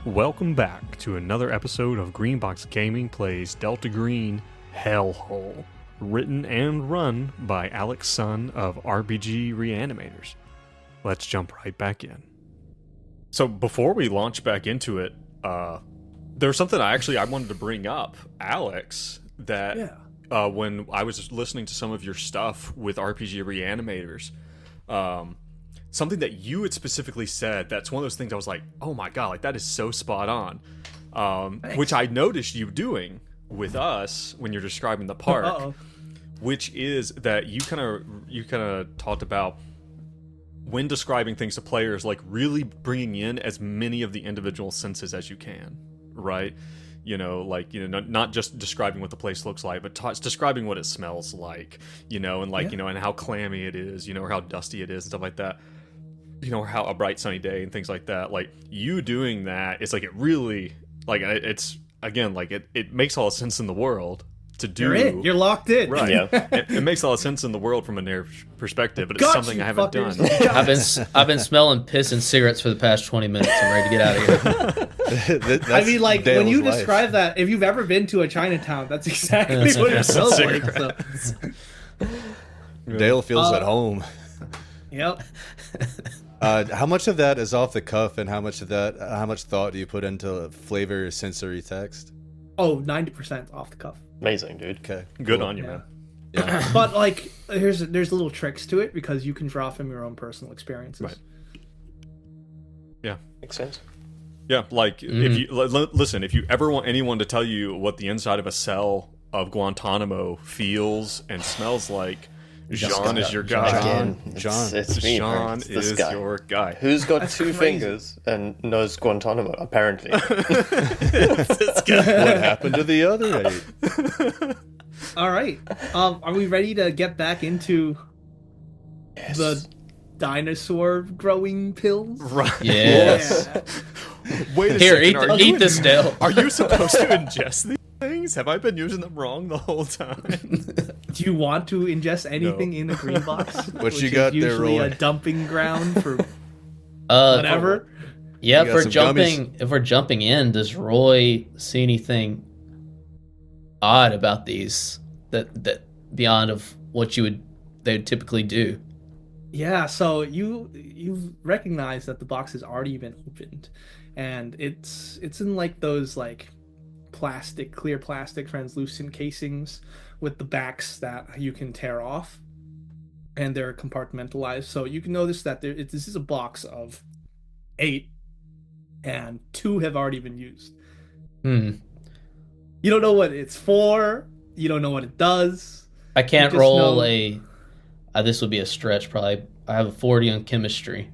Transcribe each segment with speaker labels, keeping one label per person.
Speaker 1: welcome back to another episode of Greenbox Gaming Plays Delta Green Hellhole, written and run by Alex Sun of RPG Reanimators. Let's jump right back in. So before we launch back into it, there's something I wanted to bring up, Alex, that when I was listening to some of your stuff with RPG Reanimators, something that you had specifically said, that's one of those things I was like, oh my god, like that is so spot on. Which I noticed you doing with us when you're describing the park, which is that you kind of talked about when describing things to players, like really bringing in as many of the individual senses as you can, right? Not just describing what the place looks like, but describing what it smells like, and and how clammy it is, or how dusty it is and stuff like that, or how a bright sunny day and things like that. Like you doing that, it's like it really, like it's again, like it makes all the sense in the world to do.
Speaker 2: You're in. You're locked in.
Speaker 1: Right. Yeah. It makes all the sense in the world from a narrative perspective, but it's something I haven't done.
Speaker 3: I've been smelling piss and cigarettes for the past 20 minutes. I'm ready to get out of here.
Speaker 2: I mean, like Dale's when you describe that, if you've ever been to a Chinatown, that's exactly what it smells like. So.
Speaker 4: Dale feels at home.
Speaker 2: Yep.
Speaker 4: How much of that is off the cuff, and how much thought do you put into flavor sensory text?
Speaker 2: Oh, 90% off the cuff.
Speaker 5: Amazing, dude.
Speaker 4: Okay,
Speaker 1: good on you, man.
Speaker 4: Yeah.
Speaker 2: But like, there's little tricks to it because you can draw from your own personal experiences.
Speaker 1: Right. Yeah,
Speaker 5: makes sense.
Speaker 1: Yeah, like if you listen, if you ever want anyone to tell you what the inside of a cell of Guantanamo feels and smells like, Jean is your guy.
Speaker 4: John.
Speaker 5: It's me,
Speaker 1: Jean
Speaker 5: it's this
Speaker 1: is
Speaker 5: guy.
Speaker 1: your guy.
Speaker 5: Who's got two fingers and knows Guantanamo, apparently.
Speaker 1: This guy.
Speaker 4: What happened to the other 8?
Speaker 2: All right. Are we ready to get back into the dinosaur growing pills?
Speaker 1: Right.
Speaker 3: Yes.
Speaker 2: Yeah.
Speaker 1: Wait a
Speaker 3: Here,
Speaker 1: second.
Speaker 3: eat this, Dale.
Speaker 1: Are you supposed to ingest these things? Have I been using them wrong the whole time?
Speaker 2: Do you want to ingest anything in a green box?
Speaker 4: What you got there,
Speaker 2: usually
Speaker 4: Roy?
Speaker 2: a dumping ground for whatever.
Speaker 3: Yeah,
Speaker 4: You got
Speaker 3: if we're jumping in, does Roy see anything odd about these that beyond of what they would typically do?
Speaker 2: Yeah, so you recognize that the box has already been opened, and it's in like those like clear plastic translucent casings with the backs that you can tear off, and they're compartmentalized. So you can notice that this is a box of 8, and 2 have already been used. You don't know what it's for. You don't know what it does.
Speaker 3: I can't roll this would be a stretch, probably. I have a 40 on chemistry.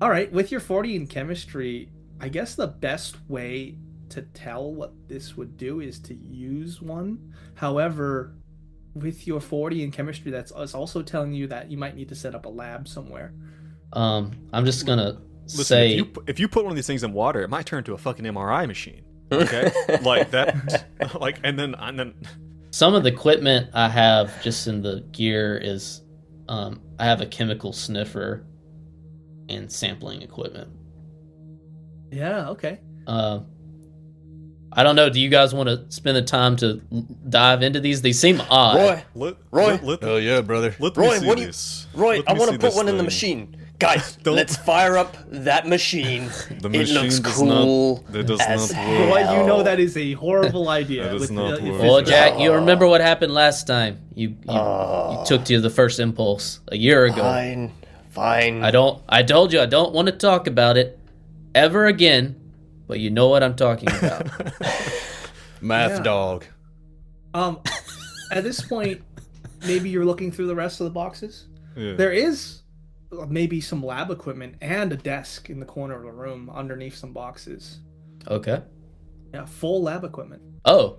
Speaker 2: All right, with your 40 in chemistry, I guess the best way to tell what this would do is to use one. However, with your 40 in chemistry, that's also telling you that you might need to set up a lab somewhere.
Speaker 3: I'm just gonna say,
Speaker 1: if you put one of these things in water, it might turn into a fucking MRI machine. Okay, like that, like and then.
Speaker 3: Some of the equipment I have just in the gear is, I have a chemical sniffer and sampling equipment.
Speaker 2: Yeah. Okay.
Speaker 3: I don't know. Do you guys want to spend the time to dive into these? They seem odd.
Speaker 5: Roy.
Speaker 4: Oh yeah, brother.
Speaker 5: Roy, I want to put one in the machine. Guys, let's fire up that machine. It looks cool as hell.
Speaker 2: Roy, you know that is a horrible idea.
Speaker 1: That is not work.
Speaker 3: Well, Jack, you remember what happened last time? You took to the first impulse a year ago.
Speaker 5: Fine.
Speaker 3: I told you I don't want to talk about it ever again, but you know what I'm talking about.
Speaker 4: Math dog.
Speaker 2: At this point, maybe you're looking through the rest of the boxes.
Speaker 1: Yeah.
Speaker 2: There is maybe some lab equipment and a desk in the corner of the room underneath some boxes.
Speaker 3: Okay.
Speaker 2: Yeah, full lab equipment.
Speaker 3: Oh.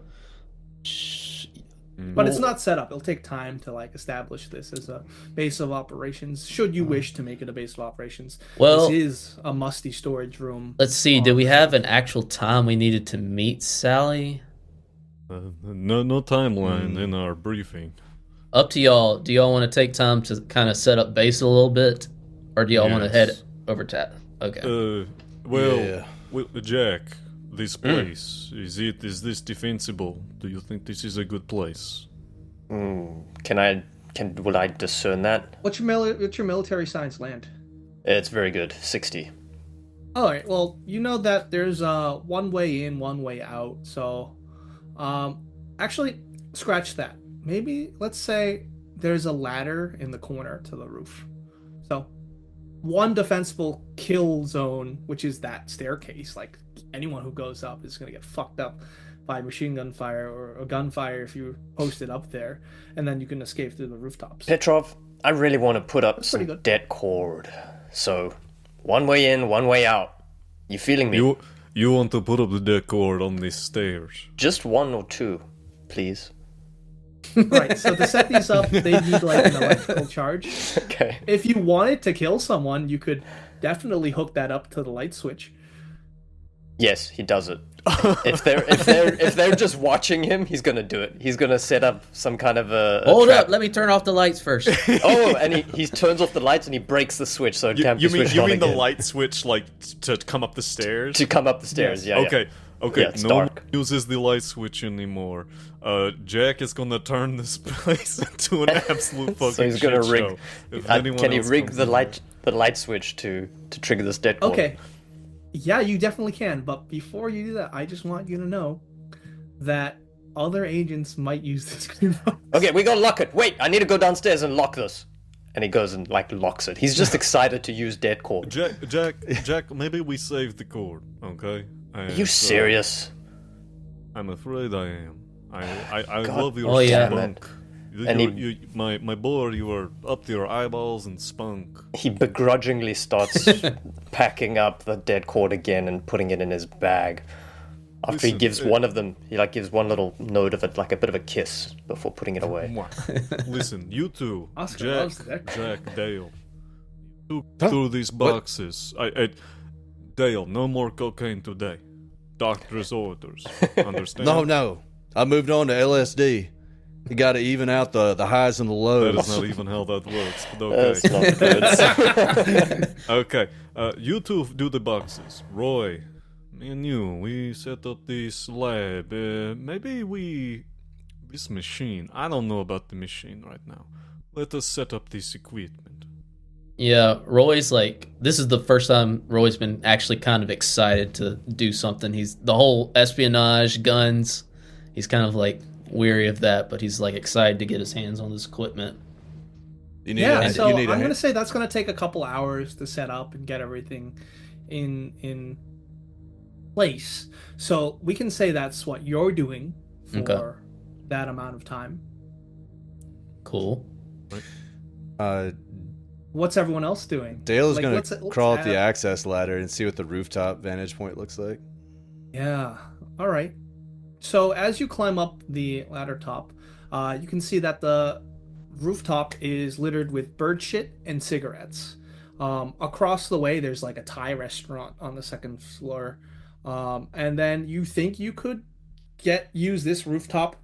Speaker 2: But it's not set up. It'll take time to like establish this as a base of operations. Should you wish to make it a base of operations,
Speaker 3: well,
Speaker 2: this is a musty storage room.
Speaker 3: Let's see. Did we have an actual time we needed to meet Sally?
Speaker 1: No timeline in our briefing.
Speaker 3: Up to y'all. Do y'all want to take time to kind of set up base a little bit, or do y'all want to head over to? Okay.
Speaker 1: Well, Jack, this place, is this defensible? Do you think this is a good place?
Speaker 5: Will I discern that?
Speaker 2: What's your military science land?
Speaker 5: It's very good. 60.
Speaker 2: All right. Well, you know that there's one way in, one way out. So, actually, scratch that. Maybe let's say there's a ladder in the corner to the roof. So, one defensible kill zone, which is that staircase. Like anyone who goes up is gonna get fucked up by machine gun fire or gunfire if you post it up there, and then you can escape through the rooftops.
Speaker 5: Petrov, I really want to put up some dead cord. So, one way in, one way out. You feeling me?
Speaker 1: You want to put up the dead cord on these stairs?
Speaker 5: Just one or two, please.
Speaker 2: Right, so to set these up, they need like an electrical charge.
Speaker 5: Okay.
Speaker 2: If you wanted to kill someone, you could definitely hook that up to the light switch.
Speaker 5: Yes, he does it. If they're just watching him, he's gonna do it. He's gonna set up some kind of a
Speaker 3: Hold
Speaker 5: trap.
Speaker 3: up, let me turn off the lights first.
Speaker 5: Oh, and he turns off the lights and he breaks the switch so it can't be switched on
Speaker 1: You mean the
Speaker 5: again.
Speaker 1: light switch, like, to come up the stairs?
Speaker 5: To come up the stairs,
Speaker 2: Yes.
Speaker 5: yeah.
Speaker 1: Okay,
Speaker 5: Yeah, it's
Speaker 1: no one
Speaker 5: dark.
Speaker 1: uses the light switch anymore. Jack is gonna turn this place into an absolute fucking
Speaker 5: So he's gonna
Speaker 1: shit
Speaker 5: rig.
Speaker 1: show. If
Speaker 5: Can
Speaker 1: anyone
Speaker 5: he
Speaker 1: else
Speaker 5: rig
Speaker 1: comes
Speaker 5: the
Speaker 1: in.
Speaker 5: light switch to trigger this dead cord?
Speaker 2: Okay. Yeah, you definitely can, but before you do that, I just want you to know that other agents might use this green box.
Speaker 5: Okay, we gotta lock it. Wait, I need to go downstairs and lock this. And he goes and like locks it. He's just excited to use dead cord.
Speaker 1: Jack, maybe we save the cord, okay?
Speaker 5: Are you serious?
Speaker 1: I'm afraid I am. I
Speaker 5: God
Speaker 1: love your
Speaker 3: Oh, yeah.
Speaker 1: spunk.
Speaker 5: And
Speaker 1: My boy, you are up to your eyeballs in spunk.
Speaker 5: He begrudgingly starts packing up the dead cord again and putting it in his bag. After he
Speaker 1: Listen,
Speaker 5: gives one of them, he like gives one little note of it, like a bit of a kiss before putting it away.
Speaker 1: Mwah. Listen, you two,
Speaker 2: Oscar loves that.
Speaker 1: Jack, Dale, took through these boxes. Dale, no more cocaine today. Doctor's orders. Understand?
Speaker 4: No. I moved on to LSD. You got to even out the highs and the lows.
Speaker 1: That is not even how that works, but okay.
Speaker 5: That's not good.
Speaker 1: Okay, you two do the boxes. Roy, me and you, we set up this lab. This machine. I don't know about the machine right now. Let us set up this equipment.
Speaker 3: Yeah, Roy's like, this is the first time Roy's been actually kind of excited to do something. He's the whole espionage, guns, he's kind of like weary of that, but he's like excited to get his hands on this equipment.
Speaker 2: I'm going to say that's going to take a couple hours to set up and get everything in place. So we can say that's what you're doing for that amount of time.
Speaker 3: Cool.
Speaker 2: What's everyone else doing?
Speaker 4: Dale's
Speaker 2: Like,
Speaker 4: gonna
Speaker 2: let's
Speaker 4: crawl up the
Speaker 2: add-
Speaker 4: access ladder and see what the rooftop vantage point looks like.
Speaker 2: Yeah. All right. So as you climb up the ladder top, you can see that the rooftop is littered with bird shit and cigarettes. Across the way, there's like a Thai restaurant on the second floor, and then you think you could use this rooftop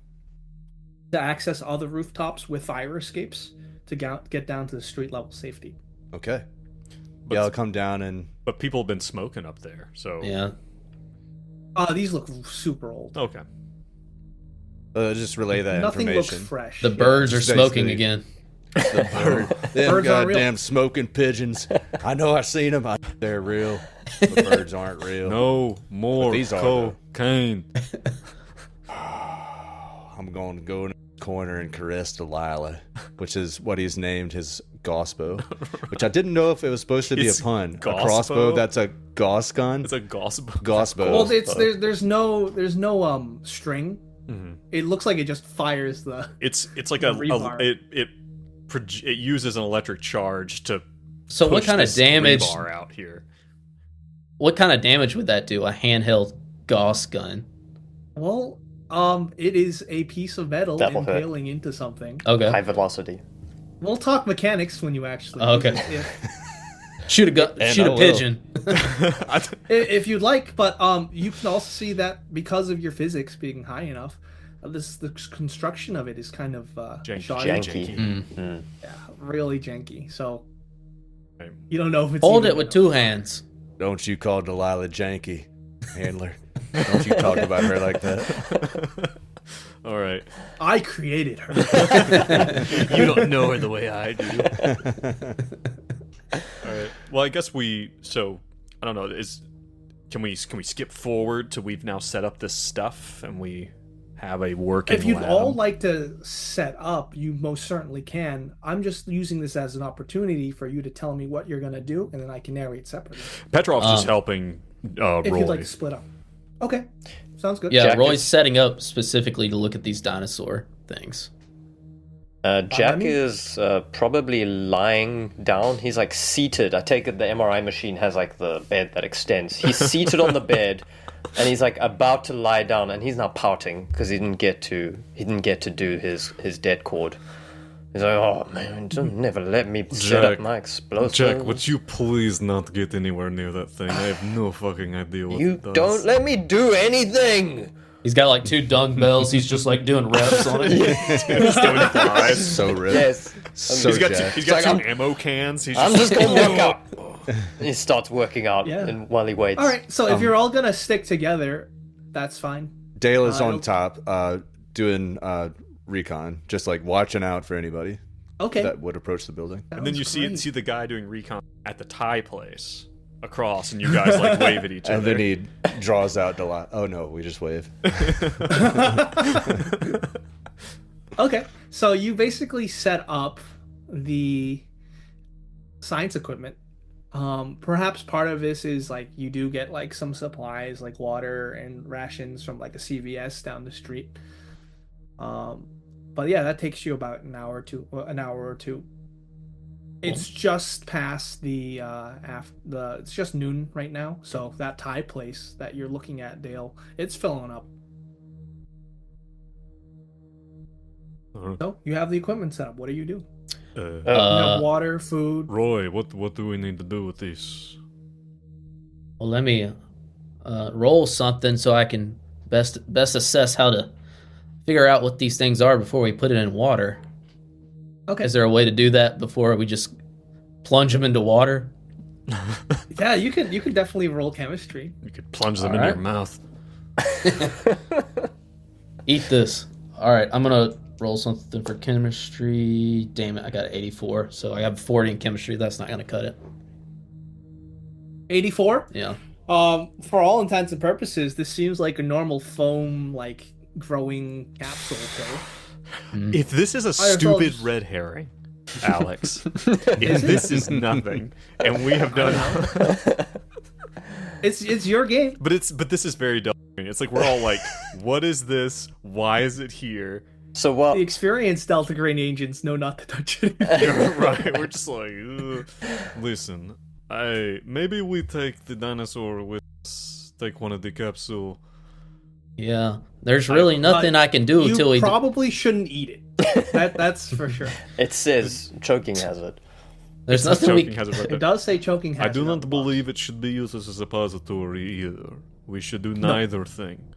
Speaker 2: to access other rooftops with fire escapes to get down to the street level safety.
Speaker 4: Okay.
Speaker 1: But,
Speaker 4: I'll come down and...
Speaker 1: But people have been smoking up there, so...
Speaker 3: Yeah.
Speaker 2: These look super old.
Speaker 1: Okay.
Speaker 4: Just relay that
Speaker 2: Nothing
Speaker 4: information.
Speaker 2: looks fresh.
Speaker 3: The birds are
Speaker 4: Just
Speaker 3: smoking
Speaker 4: basically-
Speaker 3: again.
Speaker 4: The bird. Them
Speaker 2: Birds aren't real.
Speaker 4: goddamn smoking pigeons. I know I've seen them. They're real. The birds aren't real.
Speaker 1: No more
Speaker 4: But these are, though.
Speaker 1: cocaine.
Speaker 4: I'm going to go in the corner and caress Delilah, which is what he's named his Gospo, which I didn't know if it was supposed to be
Speaker 1: It's
Speaker 4: a pun.
Speaker 1: Gospo?
Speaker 4: A crossbow that's a Gauss gun.
Speaker 1: It's a gossip.
Speaker 4: Gospo.
Speaker 2: Well, there's no string.
Speaker 1: Mhm.
Speaker 2: It looks like it just fires the.
Speaker 1: It's like
Speaker 2: The
Speaker 1: a
Speaker 2: rebar.
Speaker 1: it uses an electric charge to
Speaker 3: So what
Speaker 1: push
Speaker 3: kind of
Speaker 1: this
Speaker 3: damage?
Speaker 1: rebar out here.
Speaker 3: What kind of damage would that do? A handheld Gauss gun.
Speaker 2: Well, it is a piece of metal
Speaker 5: That'll hurt.
Speaker 2: impaling into something.
Speaker 3: Okay.
Speaker 5: High velocity.
Speaker 2: We'll talk mechanics when you actually.
Speaker 3: Okay.
Speaker 2: use it,
Speaker 3: Shoot a gun.
Speaker 4: And
Speaker 3: Shoot
Speaker 4: I
Speaker 3: a
Speaker 4: will.
Speaker 3: pigeon.
Speaker 2: if you'd like, but you can also see that because of your physics being high enough, the construction of it is kind of shoddy.
Speaker 5: Janky.
Speaker 2: Yeah, really janky. So
Speaker 1: Okay.
Speaker 2: you don't know if it's
Speaker 3: Hold
Speaker 2: even
Speaker 3: it with
Speaker 2: enough.
Speaker 3: two hands.
Speaker 4: Don't you call Delilah janky, handler. Don't you talk about her like that.
Speaker 1: All right.
Speaker 2: I created her.
Speaker 1: You don't know her the way I do. All right. Well, I guess I don't know. Can we skip forward to we've now set up this stuff and we have a working
Speaker 2: If you'd
Speaker 1: lab?
Speaker 2: all like to set up, you most certainly can. I'm just using this as an opportunity for you to tell me what you're going to do, and then I can narrate separately.
Speaker 1: Petrov's just helping Roy.
Speaker 2: If you'd like to split up. Okay. Sounds good.
Speaker 3: Yeah,
Speaker 5: Jack
Speaker 3: Roy's setting up specifically to look at these dinosaur things.
Speaker 5: Jack is probably lying down. He's like seated. I take it the MRI machine has like the bed that extends. He's seated on the bed, and he's like about to lie down, and he's now pouting because he didn't get to do his dead cord. He's like, oh man, don't never let me set up my explosive.
Speaker 1: Jack, would you please not get anywhere near that thing? I have no fucking idea what
Speaker 5: You
Speaker 1: it does.
Speaker 5: don't let me do anything.
Speaker 3: He's got like 2 dumbbells. He's just like doing reps on it.
Speaker 1: He's doing flies.
Speaker 4: So ripped.
Speaker 5: Yes.
Speaker 4: So
Speaker 1: He's got
Speaker 4: jacked.
Speaker 1: two ammo cans. He's
Speaker 5: I'm just gonna work out. He starts working out
Speaker 2: Yeah.
Speaker 5: and while he waits.
Speaker 2: All right. So if you're all going to stick together, that's fine.
Speaker 4: Dale is on top, doing recon, just like watching out for anybody
Speaker 2: Okay.
Speaker 4: that would approach the building.
Speaker 1: And then you
Speaker 2: Sounds
Speaker 1: see the guy doing recon at the Thai place across, and you guys like wave at each other.
Speaker 4: And then he draws out Delilah. Oh no, we just wave.
Speaker 2: Okay, so you basically set up the science equipment. Perhaps part of this is like you do get like some supplies like water and rations from like a CVS down the street. But yeah, that takes you about an hour or two. It's just past the it's just noon right now, so that Thai place that you're looking at, Dale, it's filling up. So you have the equipment set up. What do you do? You have water, food.
Speaker 1: Roy, what do we need to do with this?
Speaker 3: Well, let me roll something so I can best assess how to figure out what these things are before we put it in water.
Speaker 2: Okay.
Speaker 3: Is there a way to do that before we just plunge them into water?
Speaker 2: Yeah, you could definitely roll chemistry.
Speaker 1: You could plunge them
Speaker 3: All
Speaker 1: into
Speaker 3: right.
Speaker 1: your mouth.
Speaker 3: Eat this. All right, I'm gonna roll something for chemistry. Damn it, I got 84, so I have 40 in chemistry. That's not gonna cut it.
Speaker 2: 84.
Speaker 3: Yeah.
Speaker 2: For all intents and purposes, this seems like a normal foam like growing capsule pill.
Speaker 1: If this is a
Speaker 2: Alright,
Speaker 1: stupid
Speaker 2: so-
Speaker 1: red herring, Alex, if this is nothing, and we have done,
Speaker 2: It's your game.
Speaker 1: but this is very dumb. It's like we're all like, what is this? Why is it here?
Speaker 5: So what?
Speaker 2: The experienced Delta Green agents know not to touch it.
Speaker 1: Right? We're just like, ugh. Listen, maybe we take the dinosaur with us, take one of the capsule.
Speaker 3: Yeah. There's really nothing I can do until
Speaker 2: You
Speaker 3: we.
Speaker 2: probably shouldn't eat it. That's for sure.
Speaker 5: It says choking hazard.
Speaker 3: There's
Speaker 1: It's
Speaker 3: nothing we.
Speaker 1: choking hazard right
Speaker 2: It
Speaker 1: there.
Speaker 2: does say choking hazard.
Speaker 1: I do
Speaker 2: on
Speaker 1: not
Speaker 2: the box.
Speaker 1: believe it should be used as a suppository either. We should do neither thing.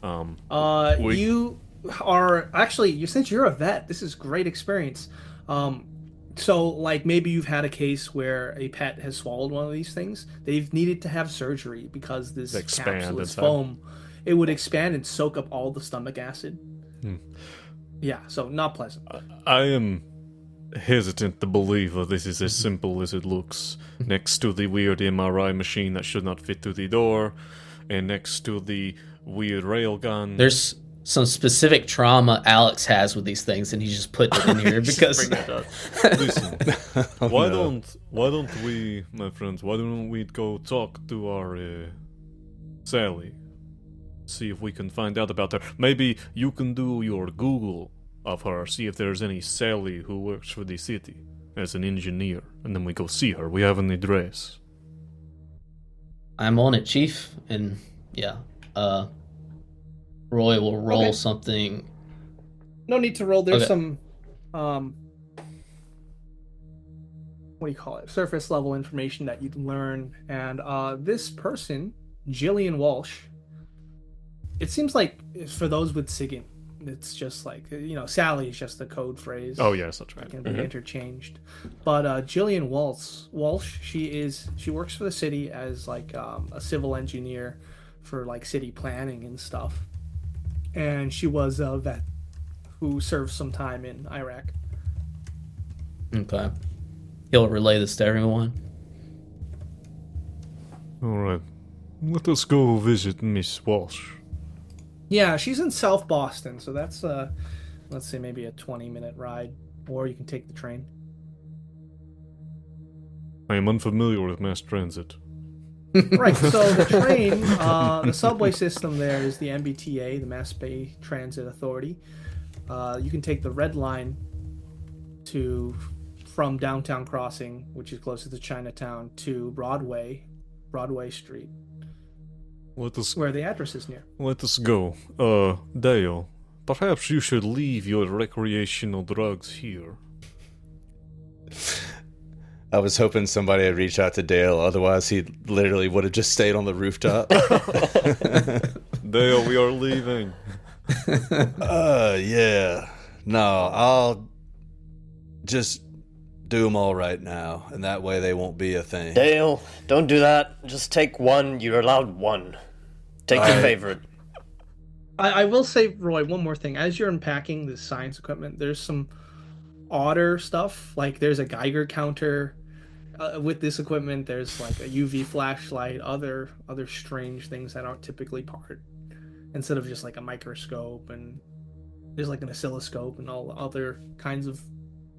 Speaker 1: We-
Speaker 2: You are actually since you're a vet, this is great experience. So like maybe you've had a case where a pet has swallowed one of these things. They've needed to have surgery because this
Speaker 1: Expand
Speaker 2: capsule is
Speaker 1: inside.
Speaker 2: foam. It would expand and soak up all the stomach acid. Yeah, so not pleasant.
Speaker 1: I am hesitant to believe that this is as simple as it looks. Next to the weird MRI machine that should not fit through the door, and next to the weird railgun.
Speaker 3: There's some specific trauma Alex has with these things, and he's just putting it in here because.
Speaker 1: Listen, why don't we, my friends? Why don't we go talk to our Sally? See if we can find out about her. Maybe you can do your Google of her. See if there's any Sally who works for the city as an engineer, and then we go see her. We have an address.
Speaker 3: I'm on it, Chief, and yeah, Roy will roll
Speaker 2: Okay.
Speaker 3: something.
Speaker 2: No need to roll. There's
Speaker 3: Okay.
Speaker 2: some what do you call it? Surface level information that you can learn. And this person, Jillian Walsh, it seems like for those with SIGINT, It's just like, Sally is just a code phrase.
Speaker 1: Oh yes, that's right.
Speaker 2: That can be interchanged. But Jillian Walsh, she works for the city as like a civil engineer for like city planning and stuff. And she was a vet who served some time in Iraq.
Speaker 3: Okay. He'll relay this to everyone.
Speaker 1: All right, let us go visit Miss Walsh.
Speaker 2: Yeah, she's in South Boston, so that's let's say maybe a 20-minute ride, or you can take the train.
Speaker 1: I am unfamiliar with mass transit.
Speaker 2: Right, so the train, the subway system there is the MBTA, the Mass Bay Transit Authority. You can take the red line from Downtown Crossing, which is closest to Chinatown, to Broadway Street, where the address is near.
Speaker 1: Let us go. Dale, perhaps you should leave your recreational drugs here.
Speaker 4: I was hoping somebody would reach out to Dale, otherwise he literally would have just stayed on the rooftop.
Speaker 1: Dale, we are leaving.
Speaker 4: Yeah. No, I'll just do them all right now, and that way they won't be a thing.
Speaker 5: Dale, don't do that. Just take one. You're allowed one. Take your favorite.
Speaker 2: I will say, Roy, one more thing. As you're unpacking the science equipment, there's some odder stuff. Like there's a Geiger counter with this equipment. There's like a UV flashlight, other strange things that aren't typically part. Instead of just like a microscope, and there's like an oscilloscope and all other kinds of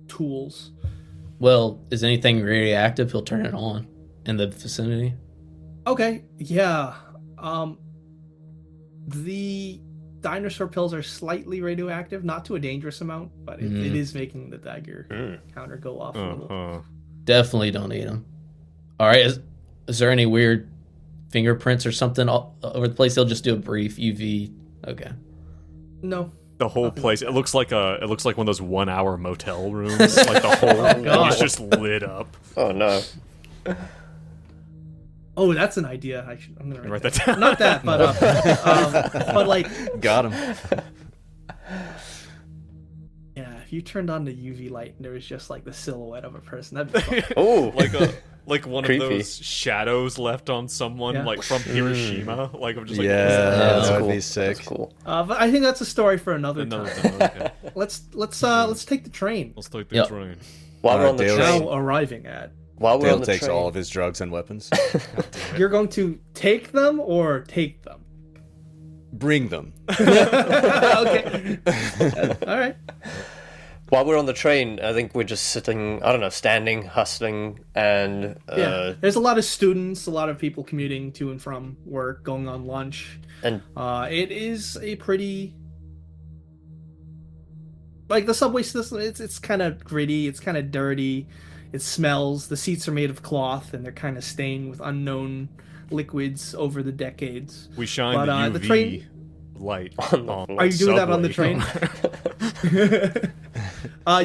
Speaker 2: tools.
Speaker 3: Well, is anything radioactive? He'll turn it on in the vicinity.
Speaker 2: Okay, yeah. The dinosaur pills are slightly radioactive, not to a dangerous amount, but it is making the Geiger counter go off a little.
Speaker 3: Definitely don't eat them. All right, is there any weird fingerprints or something all over the place? They'll just do a brief UV. Okay.
Speaker 2: No.
Speaker 1: The whole place. It looks like one of those 1 hour motel rooms. Like the whole place just lit up.
Speaker 5: Oh no.
Speaker 2: Oh, that's an idea. I'm gonna write that
Speaker 1: down.
Speaker 2: Not that, but like.
Speaker 4: Got him.
Speaker 2: Yeah, if you turned on the UV light and there was just like the silhouette of a person, that'd be fun.
Speaker 5: Oh,
Speaker 1: like one
Speaker 5: creepy.
Speaker 1: of those shadows left on someone, like from Hiroshima. Like I'm just like,
Speaker 4: that
Speaker 5: cool.
Speaker 4: would be sick.
Speaker 5: That's cool.
Speaker 2: But I think that's a story for another time.
Speaker 1: Okay.
Speaker 2: Let's take the train.
Speaker 1: Let's take the train.
Speaker 5: While we're on the
Speaker 4: Dale.
Speaker 5: train.
Speaker 2: Now arriving at.
Speaker 5: While we're
Speaker 4: Dale
Speaker 5: on the
Speaker 4: takes
Speaker 5: train.
Speaker 4: all of his drugs and weapons.
Speaker 2: You're going to take them or take them?
Speaker 4: Bring them.
Speaker 2: Okay. All right.
Speaker 5: While we're on the train, I think we're just sitting, I don't know, standing, hustling, and...
Speaker 2: yeah, there's a lot of students, a lot of people commuting to and from work, going on lunch.
Speaker 5: And
Speaker 2: it is a pretty... Like, the subway system, it's kind of gritty, it's kind of dirty, it smells, the seats are made of cloth, and they're kind of stained with unknown liquids over the decades.
Speaker 1: We shine the UV
Speaker 2: train...
Speaker 1: light
Speaker 5: on the
Speaker 1: on
Speaker 2: Are you doing
Speaker 1: subway.
Speaker 2: that on the train?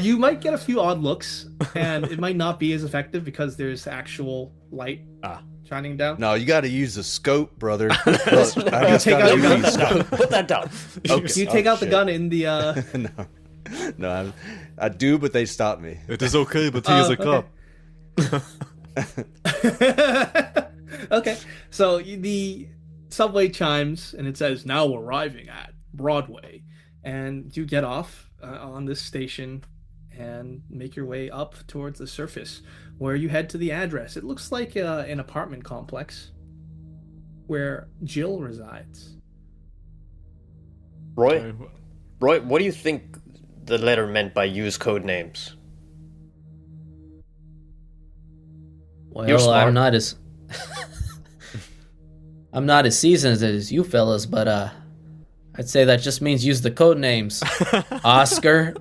Speaker 2: You might get a few odd looks, and it might not be as effective because there's actual light shining down.
Speaker 4: No, you got to use the scope, brother.
Speaker 2: You take out your gun.
Speaker 5: put that down.
Speaker 2: You take out the gun in the.
Speaker 4: No, I do, but they stop me.
Speaker 1: It is okay, but he is a cop.
Speaker 2: Okay, so the subway chimes and it says now arriving at Broadway, and you get off on this station and make your way up towards the surface, where you head to the address. It looks like an apartment complex where Jill resides.
Speaker 5: Roy, what do you think the letter meant by use code names? You're
Speaker 3: Well,
Speaker 5: smart.
Speaker 3: I'm not as seasoned as you fellas, but I'd say that just means use the code names. Oscar.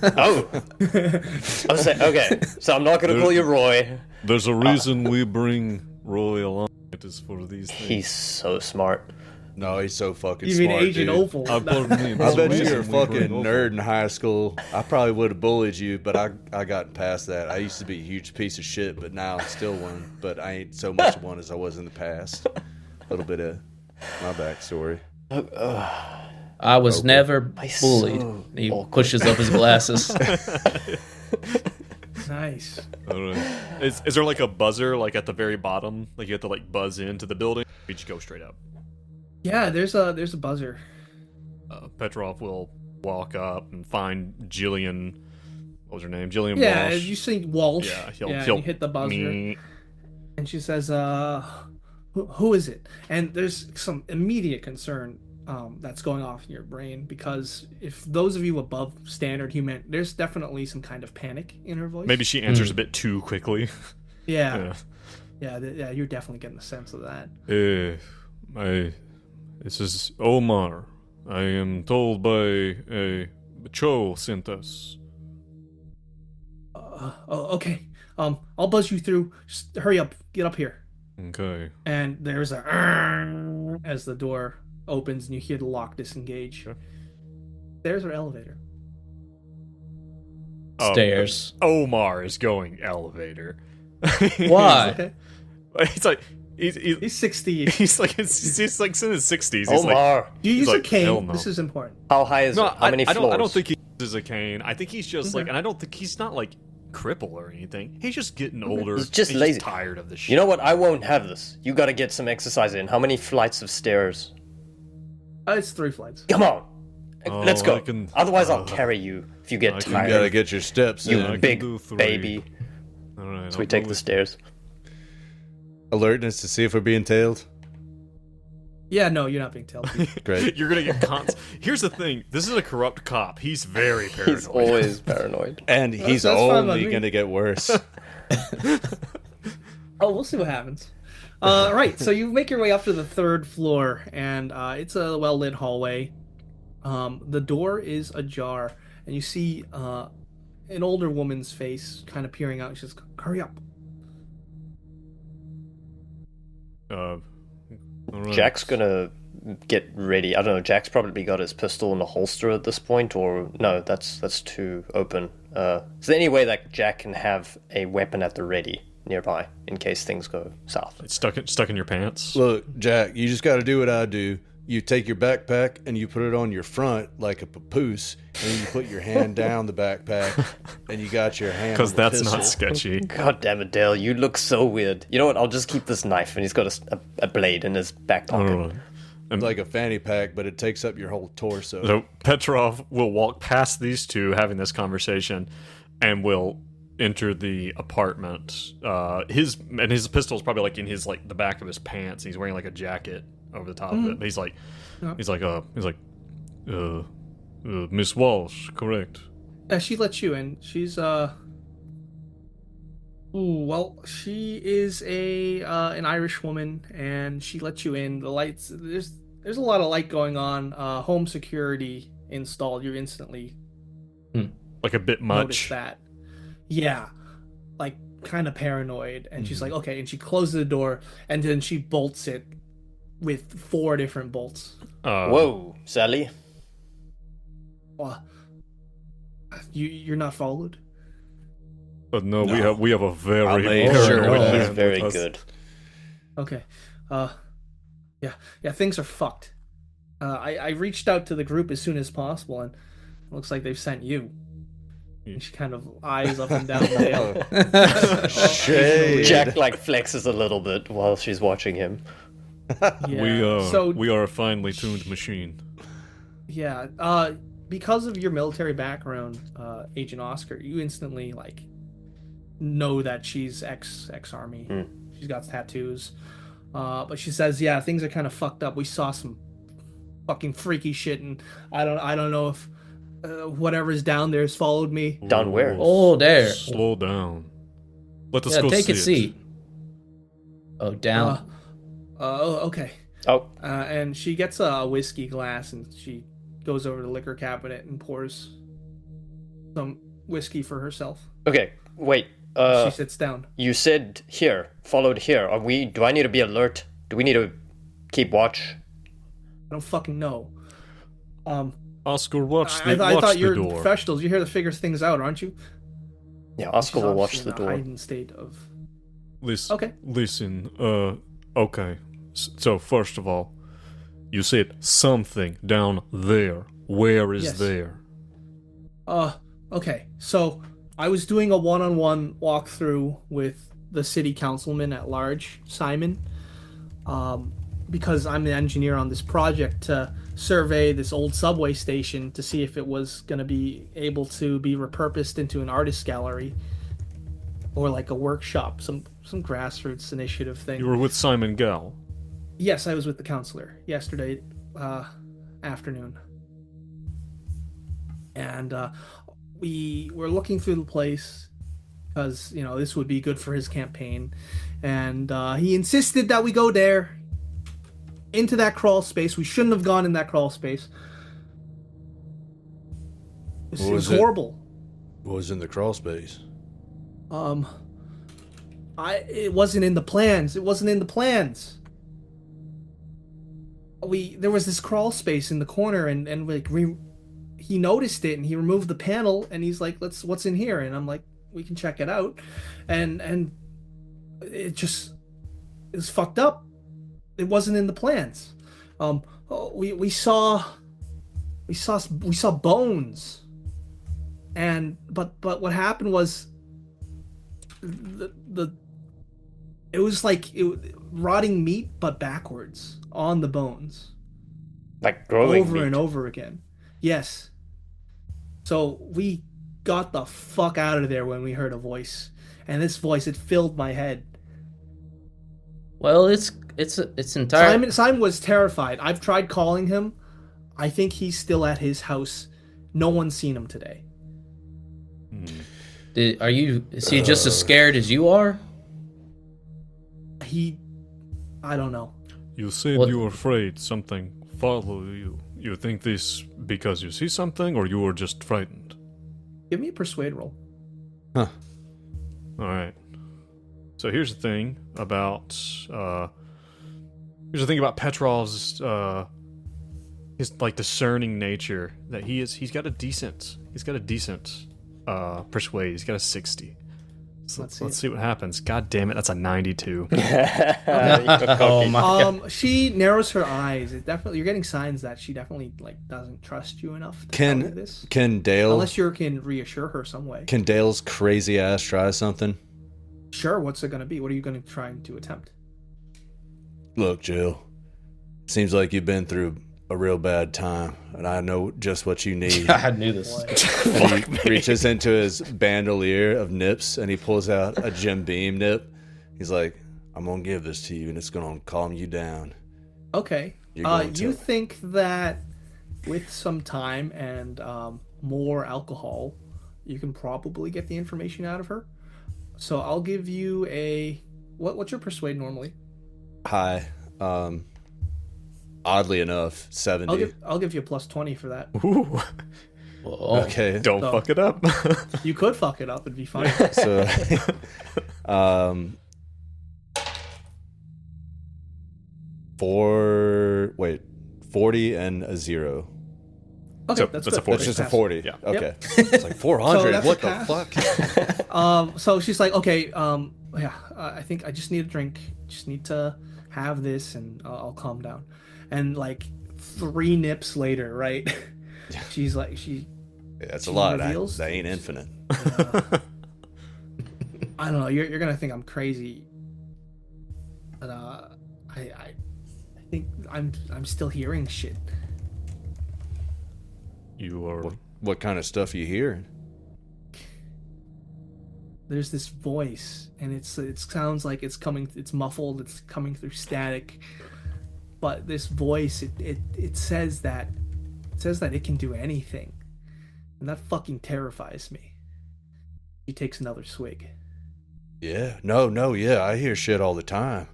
Speaker 5: Oh. I was saying, okay, so I'm not going to call you Roy.
Speaker 1: There's a reason we bring Roy along. It is for these things.
Speaker 5: He's so smart.
Speaker 4: No, he's so fucking
Speaker 2: You mean
Speaker 4: smart,
Speaker 2: Agent
Speaker 4: dude.
Speaker 2: Opal?
Speaker 1: I bet
Speaker 4: I bet
Speaker 1: you
Speaker 4: you're a fucking nerd in high school. I probably would have bullied you, but I got past that. I used to be a huge piece of shit, but now I'm still one. But I ain't so much one as I was in the past. A little bit of my backstory.
Speaker 3: All I was never bullied.
Speaker 5: so
Speaker 3: He
Speaker 5: awkward.
Speaker 3: pushes up his glasses.
Speaker 2: Nice.
Speaker 1: Alright. Is there like a buzzer like at the very bottom? Like you have to like buzz into the building? Or you just go straight up.
Speaker 2: Yeah, there's a buzzer.
Speaker 1: Petrov will walk up and find Jillian. What was her name? Jillian
Speaker 2: Yeah,
Speaker 1: Walsh.
Speaker 2: you see Walsh.
Speaker 1: Yeah,
Speaker 2: and
Speaker 1: he'll
Speaker 2: you hit the buzzer,
Speaker 1: me.
Speaker 2: and she says, who is it?" And there's some immediate concern that's going off in your brain, because if those of you above standard human, there's definitely some kind of panic in her voice.
Speaker 1: Maybe she answers a bit too quickly.
Speaker 2: Yeah. Yeah, you're definitely getting a sense of that.
Speaker 1: This is Omar. I am told by Cho sent us.
Speaker 2: Okay. I'll buzz you through. Just hurry up. Get up here.
Speaker 1: Okay.
Speaker 2: And there's a as the door opens and you hear the lock disengage.
Speaker 1: Sure.
Speaker 2: There's our elevator.
Speaker 3: Stairs.
Speaker 1: Omar is going elevator.
Speaker 3: Why?
Speaker 2: Okay.
Speaker 1: He's like
Speaker 2: He's 60.
Speaker 1: he's like in his 60s. He's like,
Speaker 5: Omar,
Speaker 2: Do you use
Speaker 1: He's
Speaker 2: a
Speaker 1: like, "Hell
Speaker 2: cane?
Speaker 1: no."
Speaker 2: This is important.
Speaker 5: how high is
Speaker 1: no,
Speaker 5: it? How many floors?
Speaker 1: I don't think he uses a cane. I think he's just like,
Speaker 2: Okay.
Speaker 1: and I don't think he's not like cripple or anything. He's just getting older.
Speaker 5: He's just lazy.
Speaker 1: tired of the shit.
Speaker 5: You know what? I won't have this. You gotta get some exercise in. How many flights of stairs?
Speaker 2: It's 3 flights.
Speaker 5: Come on.
Speaker 1: Oh,
Speaker 5: Let's go.
Speaker 1: I can-
Speaker 5: Otherwise, I'll carry you if you get
Speaker 1: I can
Speaker 4: You
Speaker 5: tired.
Speaker 4: gotta get your steps
Speaker 5: You
Speaker 4: in.
Speaker 1: I can
Speaker 5: big
Speaker 1: do 3.
Speaker 5: baby.
Speaker 1: All right,
Speaker 5: So we take the stairs.
Speaker 4: Alertness to see if we're being tailed.
Speaker 2: Yeah, no, you're not being tailed.
Speaker 4: Great.
Speaker 1: You're gonna get Here's the thing. This is a corrupt cop. He's very paranoid.
Speaker 5: He's always paranoid.
Speaker 4: And he's
Speaker 2: that's fine by
Speaker 4: only
Speaker 2: me.
Speaker 4: gonna get worse.
Speaker 2: Oh, we'll see what happens. Right, so you make your way up to the 3rd floor, and it's a well-lit hallway. The door is ajar, and you see an older woman's face kind of peering out. She says, "Hurry up."
Speaker 1: All right.
Speaker 5: Jack's gonna get ready. I don't know. Jack's probably got his pistol in a holster at this point, or no? That's too open. Is there any way that Jack can have a weapon at the ready nearby in case things go south?
Speaker 1: It's stuck in your pants.
Speaker 4: Look, Jack, you just gotta do what I do. You take your backpack and you put it on your front like a papoose, and then you put your hand down the backpack, and you got your hand.
Speaker 1: Because
Speaker 4: on the
Speaker 1: that's
Speaker 4: pistol.
Speaker 1: not sketchy.
Speaker 5: God damn it, Dale! You look so weird. You know what? I'll just keep this knife, and he's got a blade in his back
Speaker 1: All
Speaker 5: pocket.
Speaker 1: right.
Speaker 4: It's like a fanny pack, but it takes up your whole torso.
Speaker 1: So Petrov will walk past these two having this conversation, and will enter the apartment. His pistol's probably like in his like the back of his pants. He's wearing like a jacket over the top of it. But he's like, Miss Walsh, correct?
Speaker 2: She lets you in. She's well, she is an Irish woman, and she lets you in. The lights, there's a lot of light going on. Home security installed. You instantly
Speaker 1: Like a bit
Speaker 2: notice
Speaker 1: much.
Speaker 2: that. Yeah, like kind of paranoid. And she's like,
Speaker 1: Mm-hmm.
Speaker 2: okay, and she closes the door, and then she bolts it with 4 different bolts.
Speaker 5: Whoa, Sally!
Speaker 2: You're not followed?
Speaker 1: But no, we have a very
Speaker 4: I made
Speaker 1: paranoid
Speaker 4: sure
Speaker 1: man
Speaker 5: He's
Speaker 1: with
Speaker 5: very
Speaker 1: us.
Speaker 5: good.
Speaker 2: Okay. Yeah, things are fucked. I reached out to the group as soon as possible, and it looks like they've sent you. And she kind of eyes up and down Dale.
Speaker 4: Shade.
Speaker 5: Jack like flexes a little bit while she's watching him.
Speaker 2: Yeah.
Speaker 1: We are a finely tuned machine.
Speaker 2: Yeah. Because of your military background, Agent Oscar, you instantly like know that she's ex-army. She's got tattoos. But she says, yeah, things are kind of fucked up. We saw some fucking freaky shit, and I don't know if whatever's down there has followed me.
Speaker 5: Down where?
Speaker 3: Oh, there.
Speaker 1: Slow down. Let us
Speaker 3: Yeah,
Speaker 1: go
Speaker 3: take
Speaker 1: see
Speaker 3: a
Speaker 1: it.
Speaker 3: seat. Oh, down.
Speaker 2: Okay.
Speaker 5: Oh,
Speaker 2: And she gets a whiskey glass, and she goes over to the liquor cabinet and pours some whiskey for herself.
Speaker 5: okay. Wait.
Speaker 2: She sits down.
Speaker 5: You said here, followed here. Do I need to be alert? Do we need to keep watch?
Speaker 2: I don't fucking know.
Speaker 1: Oscar, watch
Speaker 2: I
Speaker 1: the
Speaker 2: thought you're
Speaker 1: door.
Speaker 2: professionals. You're here to figure things out, aren't you?
Speaker 5: Yeah, Oscar will watch
Speaker 2: She's
Speaker 5: the
Speaker 2: in a
Speaker 5: door.
Speaker 2: heightened state of.
Speaker 1: Listen,
Speaker 2: Okay.
Speaker 1: listen. Okay. So first of all, You said something down there. Where is
Speaker 2: Yes.
Speaker 1: there?
Speaker 2: Okay. So I was doing a one-on-one walkthrough with the city councilman at large, Simon, because I'm the engineer on this project to survey this old subway station to see if it was going to be able to be repurposed into an artist gallery or like a workshop, some grassroots initiative thing.
Speaker 1: You were with Simon Gell.
Speaker 2: Yes, I was with the counselor yesterday afternoon. And we were looking through the place because, you know, this would be good for his campaign. And he insisted that we go there into that crawl space. We shouldn't have gone in that crawl space. It was horrible.
Speaker 4: What was in the crawl space?
Speaker 2: It wasn't in the plans. It wasn't in the plans. There was this crawl space in the corner, and he noticed it, and he removed the panel, and he's like, what's in here? And I'm like, we can check it out. And it was fucked up. It wasn't in the plans. We saw bones. But what happened was it was like rotting meat, but backwards on the bones.
Speaker 5: Like growing
Speaker 2: over
Speaker 5: meat.
Speaker 2: and over again. Yes. So we got the fuck out of there when we heard a voice, and this voice, it filled my head.
Speaker 3: Well, it's entirely.
Speaker 2: Simon was terrified. I've tried calling him. I think he's still at his house. No one's seen him today.
Speaker 3: Is he just as scared as you are?
Speaker 2: I don't know.
Speaker 1: You said you were afraid something followed you. You think this because you see something, or you were just frightened?
Speaker 2: Give me a persuade roll.
Speaker 4: Huh.
Speaker 1: Alright. So here's the thing about Petrov's his like discerning nature, that he's got a decent persuade. He's got a 60. So let's see what happens. God damn it, that's a 92.
Speaker 3: Oh my god.
Speaker 2: She narrows her eyes. You're getting signs that she definitely doesn't trust you enough to tell you this.
Speaker 4: Can Dale,
Speaker 2: unless you can reassure her some way.
Speaker 4: Can Dale's crazy ass try something?
Speaker 2: Sure, what's it gonna be? What are you gonna try to attempt?
Speaker 4: Look, Jill, seems like you've been through a real bad time, and I know just what you need.
Speaker 3: I knew this.
Speaker 4: And he reaches into his bandolier of nips, and he pulls out a Jim Beam nip. He's like, I'm gonna give this to you, and it's gonna calm you down.
Speaker 2: Okay. You think that with some time and more alcohol, you can probably get the information out of her. So I'll give you a what's your persuade normally?
Speaker 4: High. Oddly enough, 70.
Speaker 2: I'll give you a plus 20 for that.
Speaker 1: Ooh.
Speaker 4: Okay.
Speaker 1: Don't fuck it up.
Speaker 2: You could fuck it up, it'd be fine.
Speaker 4: So, 40 and a 0.
Speaker 2: Okay,
Speaker 1: So
Speaker 2: that's
Speaker 1: that's a
Speaker 2: good.
Speaker 1: 40.
Speaker 4: That's just a 40.
Speaker 1: Yeah.
Speaker 4: Okay. It's like 400.
Speaker 2: that's
Speaker 4: What
Speaker 2: a
Speaker 4: the
Speaker 2: pass.
Speaker 4: fuck?
Speaker 2: So she's like, okay, I think I just need a drink. Just need to have this, and I'll calm down. And 3 nips later, right? She's like,
Speaker 4: That's a
Speaker 2: she
Speaker 4: lot.
Speaker 2: reveals-
Speaker 4: That ain't infinite.
Speaker 2: I don't know. You're gonna think I'm crazy, but I think I'm still hearing shit.
Speaker 1: You are.
Speaker 4: What kind of stuff are you hearing?
Speaker 2: There's this voice, and it sounds like it's muffled, it's coming through static. But this voice, it says that it can do anything, and that fucking terrifies me. He takes another swig.
Speaker 4: Yeah. No, yeah. I hear shit all the time.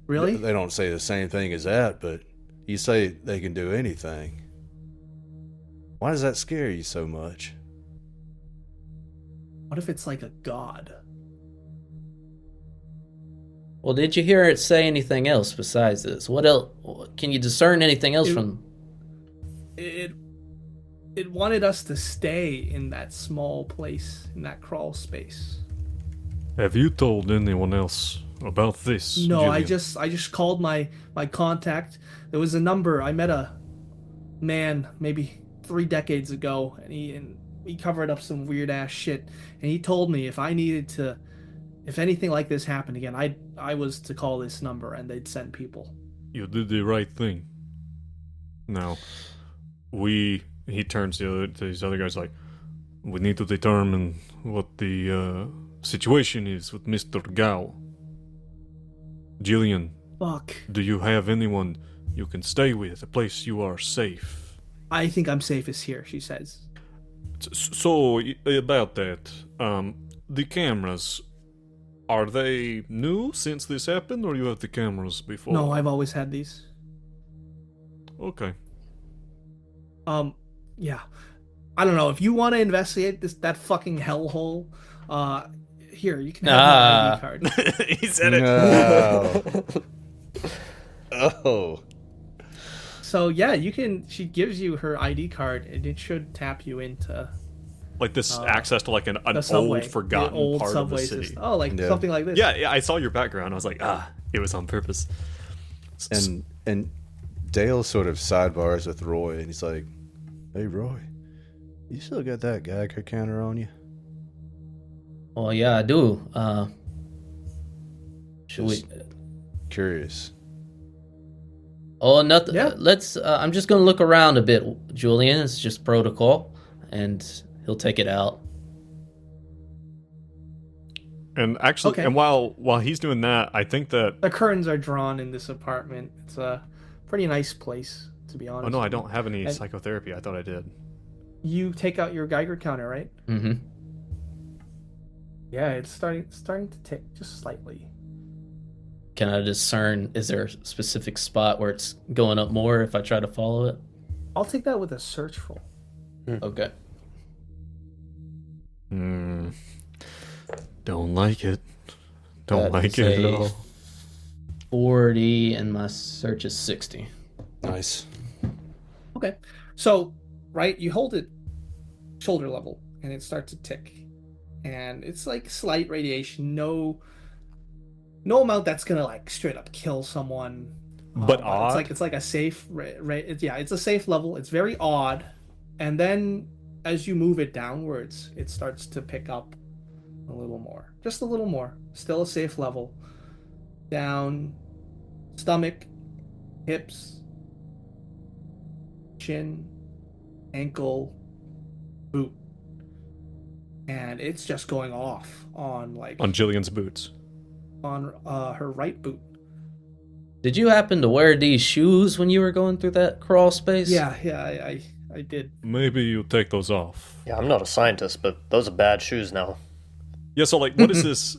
Speaker 2: Really?
Speaker 4: They don't say the same thing as that, but you say they can do anything. Why does that scare you so much?
Speaker 2: What if it's like a god?
Speaker 3: Well, did you hear it say anything else besides this? What else? Can you discern anything else from?
Speaker 2: It wanted us to stay in that small place, in that crawl space.
Speaker 1: Have you told anyone else about this?
Speaker 2: No, I
Speaker 1: Jillian?
Speaker 2: just called my contact. There was a number. I met a man maybe 3 decades ago, and he covered up some weird ass shit, and he told me if I needed to, if anything like this happened again, I was to call this number, and they'd send people.
Speaker 1: You did the right thing. Now, he turns to these other guys like, we need to determine what the situation is with Mr. Gao. Jillian,
Speaker 2: Fuck.
Speaker 1: do you have anyone you can stay with, a place you are safe?
Speaker 2: I think I'm safest here, she says.
Speaker 1: So, about that, the cameras, are they new since this happened, or you have the cameras before?
Speaker 2: No, I've always had these.
Speaker 1: Okay.
Speaker 2: Yeah. I don't know if you want to investigate that fucking hellhole. Here, you can have my ID card.
Speaker 1: He said it.
Speaker 4: No. Oh.
Speaker 2: So yeah, you can. She gives you her ID card, and it should tap you into
Speaker 1: Like this access to like an
Speaker 2: the subway,
Speaker 1: old, forgotten
Speaker 2: the old
Speaker 1: part of the
Speaker 2: subway
Speaker 1: city.
Speaker 2: system. Oh, like
Speaker 4: Yeah.
Speaker 2: something like this.
Speaker 1: Yeah, I saw your background. I was like, it was on purpose.
Speaker 4: And Dale sort of sidebars with Roy, and he's like, "Hey, Roy, you still got that Geiger counter on you?"
Speaker 3: Well, yeah, I do. Should we?
Speaker 4: Just curious.
Speaker 3: Oh, nothing.
Speaker 2: Yeah.
Speaker 3: Let's. I'm just gonna look around a bit, Julian. It's just protocol, and he'll take it out.
Speaker 1: And actually,
Speaker 2: Okay.
Speaker 1: and while he's doing that, I think that.
Speaker 2: The curtains are drawn in this apartment. It's a pretty nice place, to be honest.
Speaker 1: Oh no, I
Speaker 2: with you.
Speaker 1: don't have any
Speaker 2: And-
Speaker 1: psychotherapy. I thought I did.
Speaker 2: You take out your Geiger counter, right?
Speaker 3: Mm-hmm.
Speaker 2: Yeah, it's starting to tick just slightly.
Speaker 3: Can I discern? Is there a specific spot where it's going up more if I try to follow it?
Speaker 2: I'll take that with a search roll.
Speaker 3: Okay.
Speaker 1: Don't like it. Don't
Speaker 3: That's
Speaker 1: like it at
Speaker 3: a
Speaker 1: all.
Speaker 3: 40, and my search is 60.
Speaker 4: Nice.
Speaker 2: Okay. So, right, you hold it shoulder level and it starts to tick. And it's like slight radiation, no amount that's gonna like straight up kill someone.
Speaker 1: But odd.
Speaker 2: It's like a safe it's a safe level. It's very odd. And then as you move it downwards, it starts to pick up a little more. Just a little more. Still a safe level. Down, stomach, hips, chin, ankle, boot. And it's just going off on
Speaker 1: On Jillian's boots.
Speaker 2: on her right boot.
Speaker 3: Did you happen to wear these shoes when you were going through that crawl space?
Speaker 2: Yeah, I did.
Speaker 1: Maybe you take those off.
Speaker 5: Yeah, I'm not a scientist, but those are bad shoes now.
Speaker 1: Yeah, so like, what is this?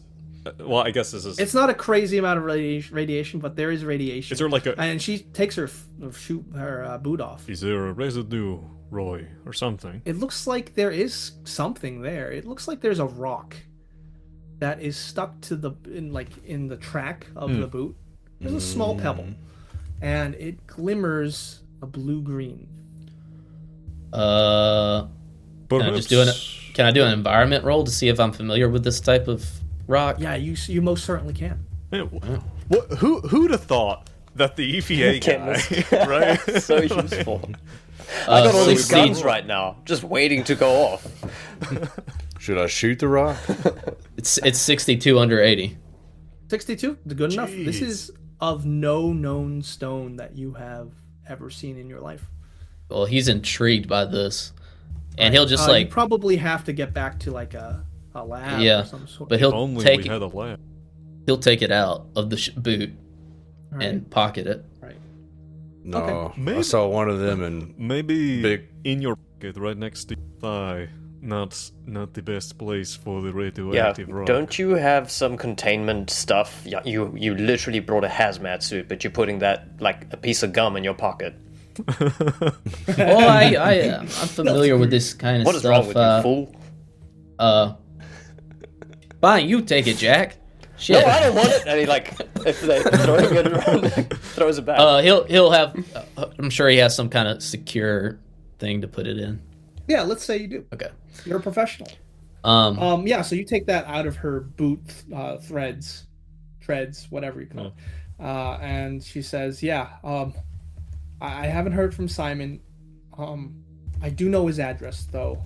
Speaker 1: Well, I guess this is.
Speaker 2: It's not a crazy amount of radiation, but there is radiation.
Speaker 1: Is there like a?
Speaker 2: And she takes her boot off.
Speaker 1: Is there a residue, Roy, or something?
Speaker 2: It looks like there is something there. It looks like there's a rock that is stuck to in the track of the boot. There's a small pebble, and it glimmers a blue-green.
Speaker 1: But
Speaker 3: Can I just do Can I do an environment roll to see if I'm familiar with this type of rock?
Speaker 2: Yeah, you most certainly can.
Speaker 1: Man, who'd have thought that the EPA
Speaker 5: Chemist.
Speaker 1: guy, right?
Speaker 5: So useful. I got all these
Speaker 3: 16.
Speaker 5: guns right now, just waiting to go off.
Speaker 4: Should I shoot the rock?
Speaker 3: It's 62 under 80.
Speaker 2: 62, good enough. This
Speaker 1: Jeez.
Speaker 2: is of no known stone that you have ever seen in your life.
Speaker 3: Well, he's intrigued by this, and he'll just
Speaker 2: You probably have to get back to like a lab
Speaker 3: yeah,
Speaker 2: of some sort.
Speaker 3: but he'll
Speaker 1: Only
Speaker 3: take
Speaker 1: we had a lab.
Speaker 3: he'll take it out of the boot
Speaker 2: Right,
Speaker 3: and pocket it.
Speaker 2: right.
Speaker 4: No.
Speaker 2: Okay.
Speaker 1: Maybe-
Speaker 4: I saw one of them and
Speaker 1: Maybe
Speaker 4: Big.
Speaker 1: in your pocket, right next to your thigh. Not the best place for the
Speaker 5: Yeah,
Speaker 1: radioactive rock.
Speaker 5: don't you have some containment stuff? Yeah, you literally brought a hazmat suit, but you're putting that like a piece of gum in your pocket.
Speaker 3: Oh, I'm familiar with this kind of
Speaker 5: What is
Speaker 3: stuff.
Speaker 5: wrong with you, fool?
Speaker 3: Fine, you take it, Jack.
Speaker 5: No,
Speaker 3: Shit.
Speaker 5: I don't want it. And he like if they throwing it around, throws it back.
Speaker 3: He'll have. I'm sure he has some kind of secure thing to put it in.
Speaker 2: Yeah, let's say you do.
Speaker 3: Okay.
Speaker 2: You're a professional.
Speaker 3: Um.
Speaker 2: Yeah, so you take that out of her boot threads, treads, whatever you call it. And she says, "Yeah, I haven't heard from Simon. I do know his address though."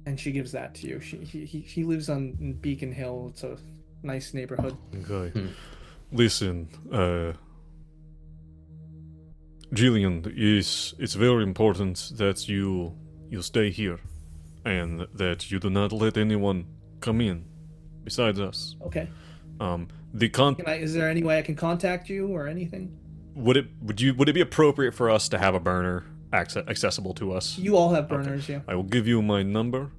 Speaker 2: And she gives that to you. He lives on Beacon Hill. It's a nice neighborhood.
Speaker 1: Okay. Listen, Jillian, it's very important that you stay here, and that you do not let anyone come in besides us.
Speaker 2: Okay.
Speaker 1: Is
Speaker 2: there any way I can contact you or anything?
Speaker 1: Would it be appropriate for us to have a burner accessible to us?
Speaker 2: You all have burners,
Speaker 1: Okay.
Speaker 2: yeah.
Speaker 1: I will give you my number.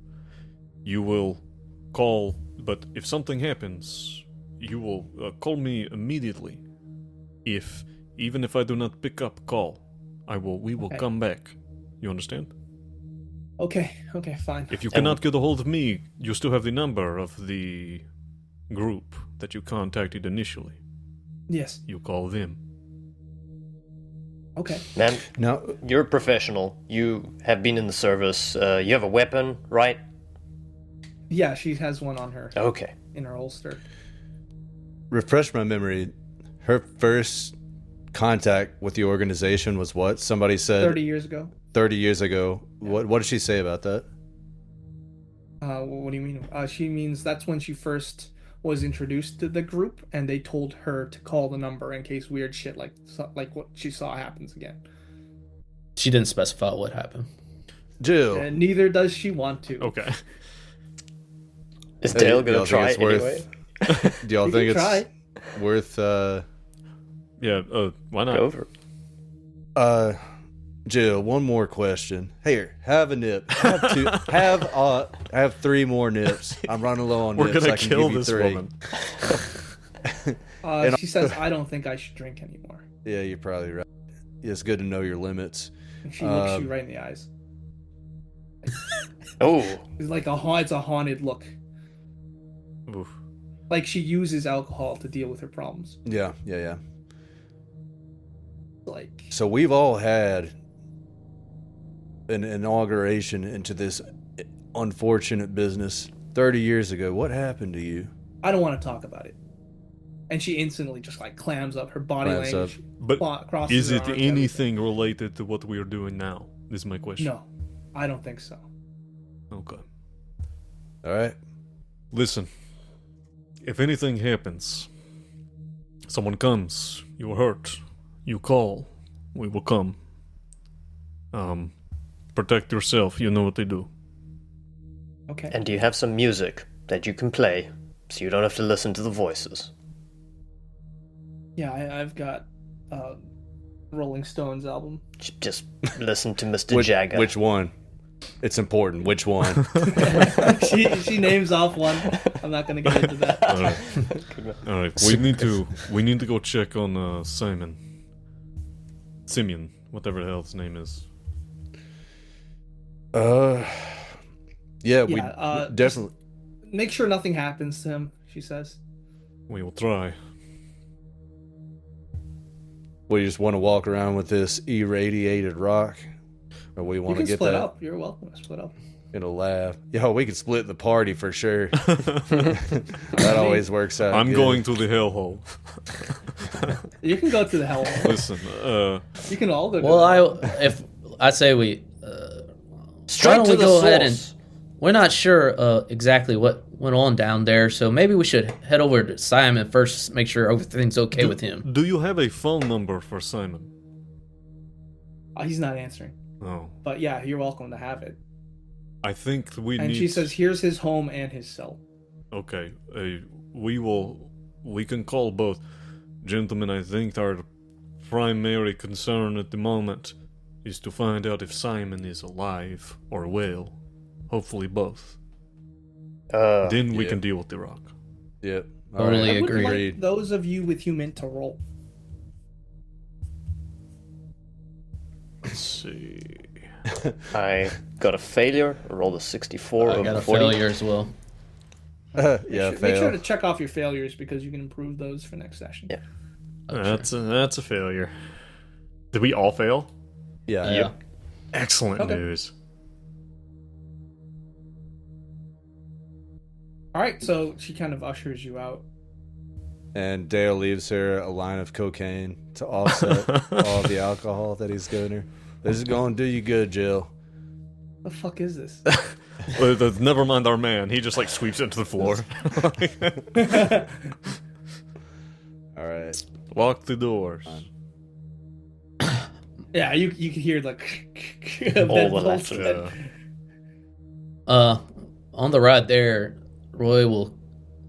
Speaker 1: You will call, but if something happens, you will call me immediately. Even if I do not pick up call, we will come back. You understand?
Speaker 2: Okay, fine.
Speaker 1: If you cannot get a hold of me, you still have the number of the group that you contacted initially.
Speaker 2: Yes.
Speaker 1: You call them.
Speaker 2: Okay.
Speaker 5: Man,
Speaker 4: No,
Speaker 5: you're a professional. You have been in the service. You have a weapon, right?
Speaker 2: Yeah, she has one on her
Speaker 5: Okay.
Speaker 2: in her holster.
Speaker 4: refresh my memory. Her first contact with the organization was what? Somebody said
Speaker 2: 30 years ago.
Speaker 4: 30 years ago. What did she say about that?
Speaker 2: What do you mean? She means that's when she first was introduced to the group, and they told her to call the number in case weird shit like what she saw happens again.
Speaker 3: She didn't specify what happened.
Speaker 4: Jill.
Speaker 2: And neither does she want to.
Speaker 1: Okay.
Speaker 5: Is Dale
Speaker 4: y'all
Speaker 5: gonna
Speaker 4: think
Speaker 5: try
Speaker 4: it's
Speaker 5: anyway?
Speaker 4: Do y'all
Speaker 2: You
Speaker 4: think
Speaker 2: can try.
Speaker 4: it's worth
Speaker 1: Yeah, why not?
Speaker 5: Go over. it.
Speaker 4: Jill, one more question. Here, have a nip. Have two. Have three more nips. I'm running low on
Speaker 1: We're
Speaker 4: nips.
Speaker 1: gonna
Speaker 4: I can
Speaker 1: kill
Speaker 4: give you
Speaker 1: this
Speaker 4: three.
Speaker 1: woman.
Speaker 2: She says, "I don't think I should drink anymore."
Speaker 4: Yeah, you're probably right. It's good to know your limits.
Speaker 2: And she looks you right in the eyes.
Speaker 5: Oh,
Speaker 2: It's like it's a haunted look.
Speaker 1: Oof.
Speaker 2: Like she uses alcohol to deal with her problems.
Speaker 4: Yeah.
Speaker 2: Like
Speaker 4: So we've all had an inauguration into this unfortunate business 30 years ago. What happened to you?
Speaker 2: I don't want to talk about it. And she instantly just like clams up. Her body
Speaker 4: Clams
Speaker 2: language
Speaker 1: But
Speaker 2: crosses
Speaker 1: is
Speaker 2: her
Speaker 1: it
Speaker 2: arms,
Speaker 1: anything related to what we are doing now? This is my question.
Speaker 2: No, I don't think so.
Speaker 1: Okay.
Speaker 4: All right.
Speaker 1: Listen, if anything happens, someone comes, you're hurt, you call, we will come. Protect yourself, you know what they do.
Speaker 2: Okay.
Speaker 5: and do you have some music that you can play so you don't have to listen to the voices?
Speaker 2: Yeah, I've got Rolling Stones album.
Speaker 5: Just listen to Mr. Jagger.
Speaker 4: Which one? It's important. Which one?
Speaker 2: she names off one. I'm not gonna get into that.
Speaker 1: All right. We need to go check on Simeon, whatever the hell his name is.
Speaker 4: Yeah, we
Speaker 2: just
Speaker 4: definitely.
Speaker 2: Make sure nothing happens to him, she says.
Speaker 1: We will try.
Speaker 4: We just want to walk around with this irradiated rock, or we
Speaker 2: You
Speaker 4: want to
Speaker 2: can
Speaker 4: get
Speaker 2: split
Speaker 4: that
Speaker 2: up. You're welcome to split up.
Speaker 4: in a lab. Yo, we can split the party for sure. That always works out.
Speaker 1: I'm
Speaker 4: good.
Speaker 1: going to the Hellhole.
Speaker 2: You can go to the Hellhole.
Speaker 1: Listen,
Speaker 2: You can all go to
Speaker 3: Well,
Speaker 2: the
Speaker 3: I say we
Speaker 5: Straight
Speaker 3: why don't
Speaker 5: to
Speaker 3: we
Speaker 5: the
Speaker 3: go
Speaker 5: source.
Speaker 3: ahead and we're not sure exactly what went on down there, so maybe we should head over to Simon first, make sure everything's okay with him.
Speaker 1: do you have a phone number for Simon?
Speaker 2: He's not answering.
Speaker 1: Oh,
Speaker 2: But yeah, you're welcome to have it.
Speaker 1: I think we
Speaker 2: And
Speaker 1: need.
Speaker 2: she says, here's his home and his cell.
Speaker 1: Okay, we can call both. Gentlemen, I think our primary concern at the moment is to find out if Simon is alive or well. Hopefully both. Then we
Speaker 4: yeah.
Speaker 1: can deal with the rock.
Speaker 4: Yep.
Speaker 3: Totally
Speaker 2: I would
Speaker 3: agree.
Speaker 2: like those of you with human to roll.
Speaker 1: Let's see.
Speaker 5: I got a failure. I rolled a 64
Speaker 3: I
Speaker 5: over
Speaker 3: got a
Speaker 5: 40.
Speaker 3: failure as well.
Speaker 4: Yeah,
Speaker 2: Make sure
Speaker 4: fail.
Speaker 2: to check off your failures because you can improve those for next session.
Speaker 5: Yeah.
Speaker 1: That's a failure. Did we all fail?
Speaker 4: Yeah.
Speaker 3: Yeah.
Speaker 1: Excellent
Speaker 2: Okay.
Speaker 1: news.
Speaker 2: All right, so she kind of ushers you out.
Speaker 4: And Dale leaves her a line of cocaine to offset all the alcohol that he's giving her. This is going to do you good, Jill.
Speaker 2: The fuck is this?
Speaker 1: Never mind our man. He just like sweeps it to the floor.
Speaker 4: All right.
Speaker 1: Lock the doors.
Speaker 2: Yeah, you can hear the
Speaker 5: All the laughter.
Speaker 3: On the ride there, Roy will.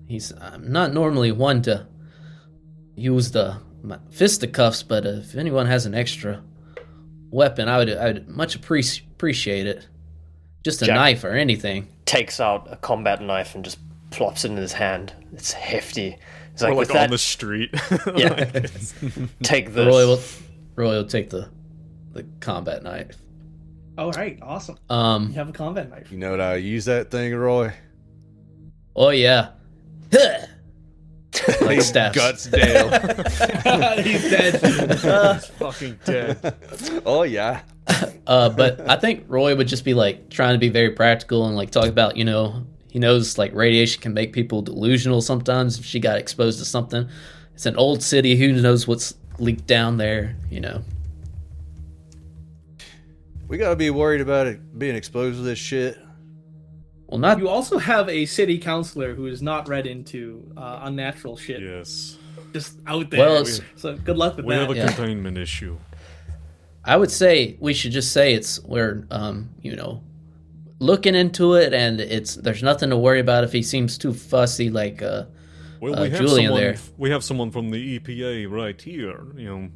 Speaker 3: He's not normally one to use the fisticuffs, but if anyone has an extra weapon, I would much appreciate it. Just a
Speaker 5: Jack
Speaker 3: knife or anything.
Speaker 5: Takes out a combat knife and just plops it in his hand. It's hefty. It's
Speaker 1: Or
Speaker 5: like,
Speaker 1: like
Speaker 5: with
Speaker 1: on
Speaker 5: that,
Speaker 1: the street.
Speaker 5: yeah. Take this.
Speaker 3: Roy will take the combat knife.
Speaker 2: All right, awesome. You have a combat knife.
Speaker 4: You know what I use that thing, Roy?
Speaker 3: Oh yeah. Like staffs.
Speaker 4: Guts Dale.
Speaker 2: He's dead.
Speaker 1: He's fucking dead.
Speaker 4: Oh yeah.
Speaker 3: But I think Roy would just be like trying to be very practical and like talk about, he knows like radiation can make people delusional sometimes if she got exposed to something. It's an old city, who knows what's leaked down there,
Speaker 4: We gotta be worried about it being exposed to this shit.
Speaker 3: Well, not
Speaker 2: You also have a city councilor who is not read into unnatural shit.
Speaker 1: Yes.
Speaker 2: Just out there.
Speaker 3: Well,
Speaker 2: So good luck with
Speaker 1: We have
Speaker 2: that.
Speaker 1: a containment issue.
Speaker 3: I would say we should just say we're looking into it, and there's nothing to worry about if he seems too fussy like
Speaker 1: Well, we have
Speaker 3: Julian
Speaker 1: someone.
Speaker 3: there.
Speaker 1: We have someone from the EPA right here.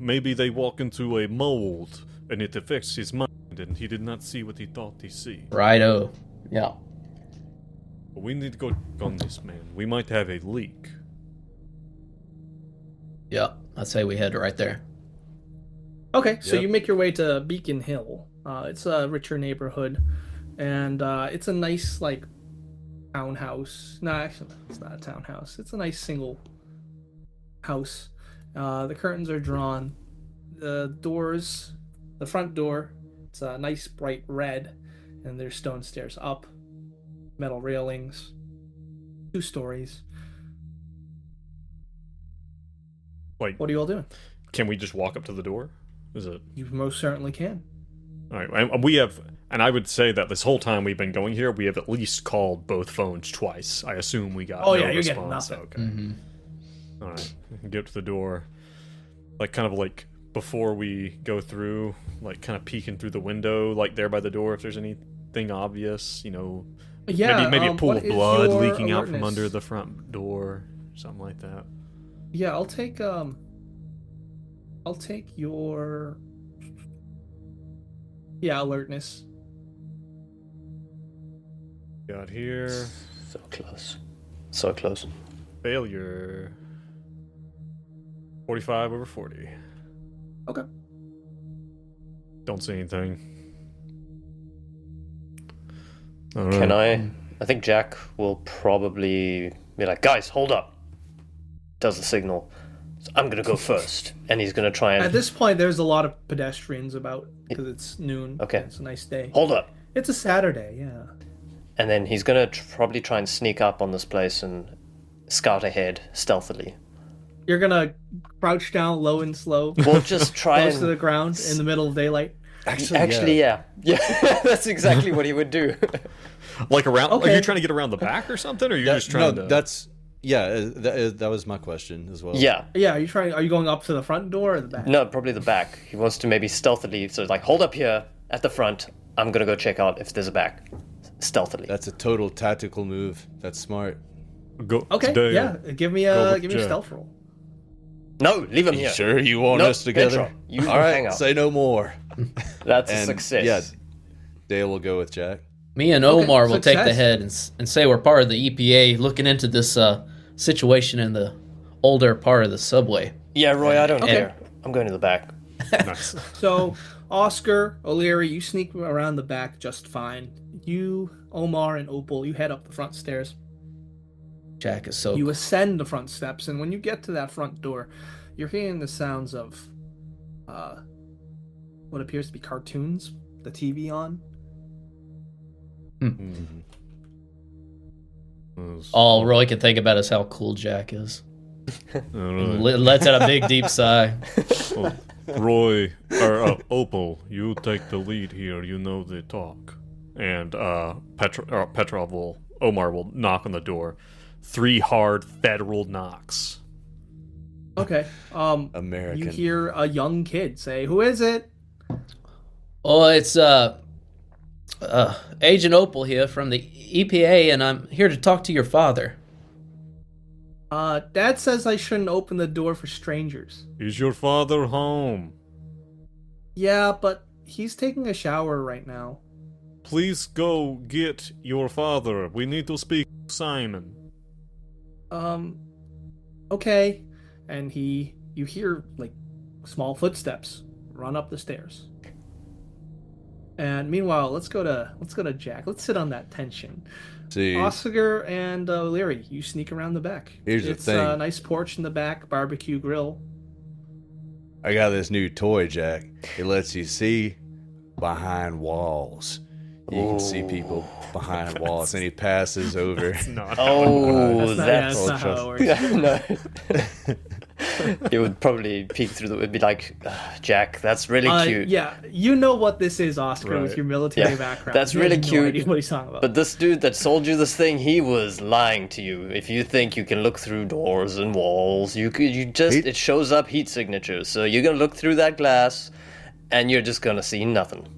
Speaker 1: Maybe they walk into a mold and it affects his mind, and he did not see what he thought he see.
Speaker 3: Righto. Yeah.
Speaker 1: But we need to go on this, man. We might have a leak.
Speaker 3: Yeah. I'd say we head right there.
Speaker 2: Okay, so
Speaker 4: Yep.
Speaker 2: you make your way to Beacon Hill. It's a richer neighborhood, and it's a nice like townhouse. No, actually, it's not a townhouse. It's a nice single house. The curtains are drawn. The front door, it's a nice bright red, and there's stone stairs up, metal railings, 2 stories.
Speaker 1: Like,
Speaker 2: What are you all doing?
Speaker 1: can we just walk up to the door? Is it?
Speaker 2: You most certainly can.
Speaker 1: All right, and we have, and I would say that this whole time we've been going here, we have at least called both phones twice. I assume we got
Speaker 2: Oh,
Speaker 1: no
Speaker 2: yeah, you're getting
Speaker 1: response.
Speaker 2: nothing.
Speaker 1: Okay.
Speaker 3: Mm-hmm.
Speaker 1: All right, we can get to the door, like kind of like before we go through, like kind of peeking through the window, like there by the door, if there's anything obvious,
Speaker 2: Yeah,
Speaker 1: maybe a pool
Speaker 2: what
Speaker 1: of
Speaker 2: is
Speaker 1: blood
Speaker 2: your
Speaker 1: leaking out from
Speaker 2: alertness?
Speaker 1: under the front door, something like that.
Speaker 2: Yeah, I'll take your alertness.
Speaker 1: Got here
Speaker 5: So close. So close.
Speaker 1: failure. 45/40.
Speaker 2: Okay.
Speaker 1: Don't see anything.
Speaker 5: Can I think Jack will probably be like, guys, hold up. Does the signal. So I'm going to go first. And he's going to try
Speaker 2: At
Speaker 5: and...
Speaker 2: this point, there's a lot of pedestrians about because it's noon.
Speaker 5: Okay.
Speaker 2: It's a nice day.
Speaker 5: Hold up.
Speaker 2: It's a Saturday, yeah.
Speaker 5: And then he's going to probably try and sneak up on this place and scout ahead stealthily.
Speaker 2: You're gonna crouch down low and slow,
Speaker 5: We'll just try
Speaker 2: close to the
Speaker 5: and...
Speaker 2: ground in the middle of daylight.
Speaker 5: Actually, yeah. Yeah, that's exactly what he would do.
Speaker 1: Like around?
Speaker 2: Okay.
Speaker 1: Are you trying to get around the back or something? Or are you just trying to?
Speaker 4: That was my question as well.
Speaker 5: Yeah.
Speaker 2: Yeah, are you going up to the front door or the back?
Speaker 5: No, probably the back. He wants to maybe stealthily, so like, hold up here at the front. I'm going to go check out if there's a back. Stealthily.
Speaker 4: That's a total tactical move. That's smart.
Speaker 1: Go.
Speaker 2: Okay,
Speaker 1: Dale.
Speaker 2: yeah. Give me
Speaker 1: Go
Speaker 2: a
Speaker 1: with
Speaker 2: give me a
Speaker 1: Jack.
Speaker 2: stealth roll.
Speaker 5: No, leave him here.
Speaker 4: Sure, you want
Speaker 5: Nope,
Speaker 4: us together?
Speaker 5: Pedro, you
Speaker 4: All right,
Speaker 5: hang out.
Speaker 4: say no more.
Speaker 5: That's a
Speaker 4: And
Speaker 5: success.
Speaker 4: yeah, Dale will go with Jack.
Speaker 3: Me and
Speaker 2: Okay,
Speaker 3: Omar will take the
Speaker 2: success.
Speaker 3: head and say we're part of the EPA looking into this situation in the older part of the subway.
Speaker 5: Yeah, Roy, I don't
Speaker 2: Okay.
Speaker 5: care. I'm going to the back.
Speaker 1: Nice.
Speaker 2: So, Oscar, O'Leary, you sneak around the back just fine. You, Omar, and Opal, you head up the front stairs.
Speaker 3: Jack is so
Speaker 2: You ascend the front steps, and when you get to that front door, you're hearing the sounds of what appears to be cartoons, the TV on.
Speaker 3: all Roy can think about is how cool Jack is.
Speaker 1: All right.
Speaker 3: Lets out a big, deep sigh.
Speaker 1: Well, Roy, or Opal, you take the lead here. You know the talk. And Omar will knock on the door. 3 hard federal knocks.
Speaker 2: Okay.
Speaker 4: American.
Speaker 2: You hear a young kid say, "Who is it?"
Speaker 3: Oh, it's Agent Opal here from the EPA, and I'm here to talk to your father.
Speaker 2: Dad says I shouldn't open the door for strangers.
Speaker 1: Is your father home?
Speaker 2: Yeah, but he's taking a shower right now.
Speaker 1: Please go get your father. We need to speak to Simon.
Speaker 2: Okay. And you hear like small footsteps run up the stairs. And meanwhile, let's go to Jack. Let's sit on that tension.
Speaker 4: See,
Speaker 2: Oscar and Leary, you sneak around the back.
Speaker 4: Here's the
Speaker 2: it's
Speaker 4: thing.
Speaker 2: a nice porch in the back, barbecue grill.
Speaker 4: I got this new toy, Jack. It lets you see behind walls. You can see people behind walls, and he passes over.
Speaker 1: Not
Speaker 5: Oh,
Speaker 2: That's
Speaker 5: that's
Speaker 2: not how it works.
Speaker 5: no. It would probably peek through. It'd be like, Jack, that's really cute.
Speaker 2: Yeah, you know what this is, Oscar,
Speaker 1: Right.
Speaker 2: with your military
Speaker 5: Yeah,
Speaker 2: background.
Speaker 5: that's
Speaker 2: He has
Speaker 5: really
Speaker 2: no
Speaker 5: cute.
Speaker 2: idea what he's talking about.
Speaker 5: But this dude that sold you this thing, he was lying to you. If you think you can look through doors and walls, it shows up heat signatures. So you're gonna look through that glass, and you're just gonna see nothing.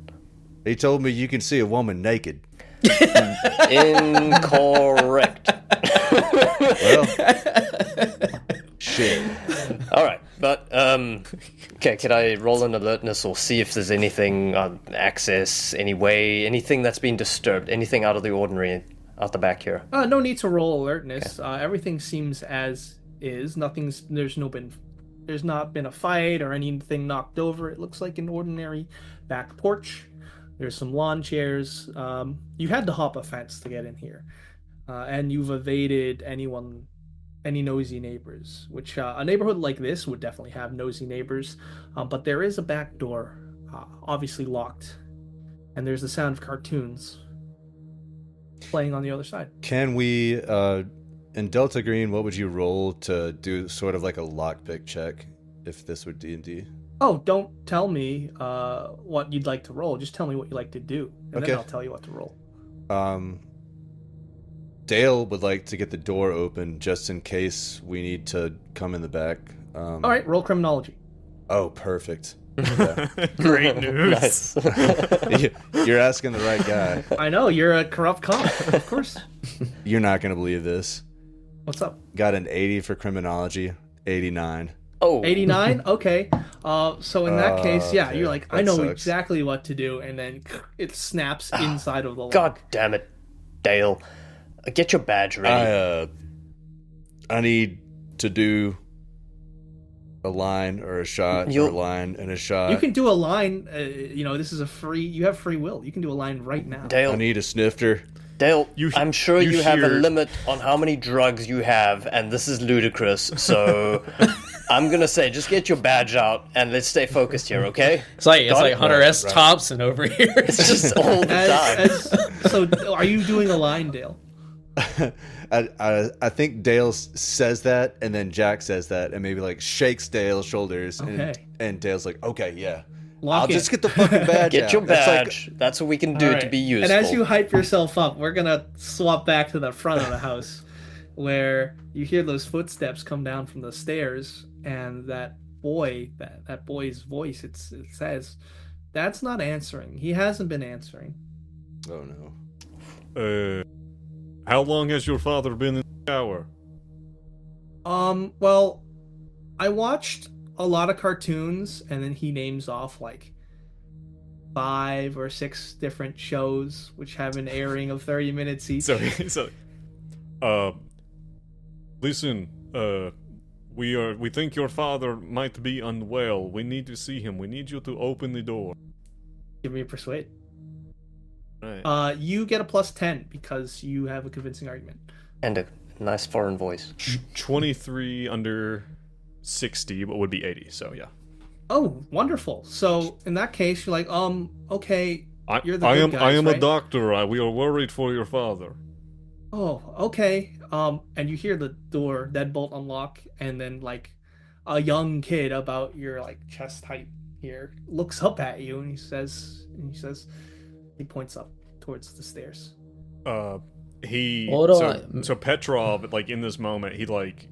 Speaker 4: He told me you can see a woman naked.
Speaker 5: Incorrect.
Speaker 4: Well, shit.
Speaker 5: All right, but okay. Can I roll an alertness or see if there's anything access, any way, anything that's been disturbed, anything out of the ordinary out the back here?
Speaker 2: No need to roll alertness. Everything seems as is. There's not been a fight or anything knocked over. It looks like an ordinary back porch. There's some lawn chairs. You had to hop a fence to get in here, and you've evaded any nosy neighbors. Which a neighborhood like this would definitely have nosy neighbors. But there is a back door, obviously locked, and there's the sound of cartoons playing on the other side.
Speaker 4: Can we, in Delta Green, what would you roll to do sort of like a lockpick check if this were D&D?
Speaker 2: Oh, don't tell me what you'd like to roll. Just tell me what you like to do, and
Speaker 4: Okay.
Speaker 2: then I'll tell you what to roll.
Speaker 4: Dale would like to get the door open just in case we need to come in the back.
Speaker 2: All right, roll criminology.
Speaker 4: Oh, perfect. Yeah.
Speaker 1: Great news.
Speaker 5: Nice.
Speaker 4: You're asking the right guy.
Speaker 2: I know, you're a corrupt cop, of course.
Speaker 4: You're not going to believe this.
Speaker 2: What's up?
Speaker 4: Got an 80 for criminology, 89.
Speaker 5: Oh,
Speaker 2: 89? Okay. So in that case, yeah,
Speaker 4: okay.
Speaker 2: you're like, I
Speaker 4: That
Speaker 2: know
Speaker 4: sucks.
Speaker 2: exactly what to do, and then it snaps inside of the lock.
Speaker 5: God damn it, Dale. Get your badge ready.
Speaker 4: I need to do a line or a shot or a line and a shot.
Speaker 2: You can do a line, this is you have free will. You can do a line right now.
Speaker 4: I
Speaker 5: Dale,
Speaker 4: need a snifter.
Speaker 5: Dale,
Speaker 1: You-
Speaker 5: I'm sure
Speaker 1: you
Speaker 5: you have a
Speaker 1: hear-
Speaker 5: limit on how many drugs you have, and this is ludicrous. So I'm gonna say, just get your badge out and let's stay focused here, okay?
Speaker 3: It's like
Speaker 5: Got it?
Speaker 3: Hunter
Speaker 4: Right,
Speaker 3: S.
Speaker 4: right.
Speaker 3: Thompson over here.
Speaker 5: It's just all the time.
Speaker 2: So are you doing a line, Dale?
Speaker 4: I think Dale says that, and then Jack says that, and maybe like shakes Dale's shoulders,
Speaker 2: Okay.
Speaker 4: and Dale's like, "Okay, yeah,
Speaker 2: Lock
Speaker 4: I'll
Speaker 2: in.
Speaker 4: just get the fucking badge
Speaker 5: Get
Speaker 4: out."
Speaker 5: your
Speaker 4: That's like-
Speaker 5: badge. That's what we can do
Speaker 2: All
Speaker 5: to
Speaker 2: right.
Speaker 5: be useful.
Speaker 2: And as you hype yourself up, we're gonna swap back to the front of the house, where you hear those footsteps come down from the stairs, and that boy's voice. It says, "Dad's not answering. He hasn't been answering."
Speaker 4: oh no.
Speaker 1: How long has your father been in the shower?
Speaker 2: Well, I watched a lot of cartoons, and then he names off like 5 or 6 different shows which have an airing of 30 minutes each.
Speaker 1: Listen, we think your father might be unwell. We need to see him. We need you to open the door.
Speaker 2: Give me a persuade.
Speaker 1: Right.
Speaker 2: You get a +10 because you have a convincing argument.
Speaker 5: And a nice foreign voice.
Speaker 1: 23 under 60, but would be 80. So yeah.
Speaker 2: Oh, wonderful. So in that case, you're like, okay, you're the
Speaker 1: I
Speaker 2: good
Speaker 1: am
Speaker 2: guys,
Speaker 1: a
Speaker 2: right?
Speaker 1: doctor. We are worried for your father.
Speaker 2: Oh, okay. And you hear the door deadbolt unlock, and then like a young kid about your like chest height here looks up at you, and he points up towards the stairs.
Speaker 3: Hold on.
Speaker 1: So Petrov, like in this moment, he's like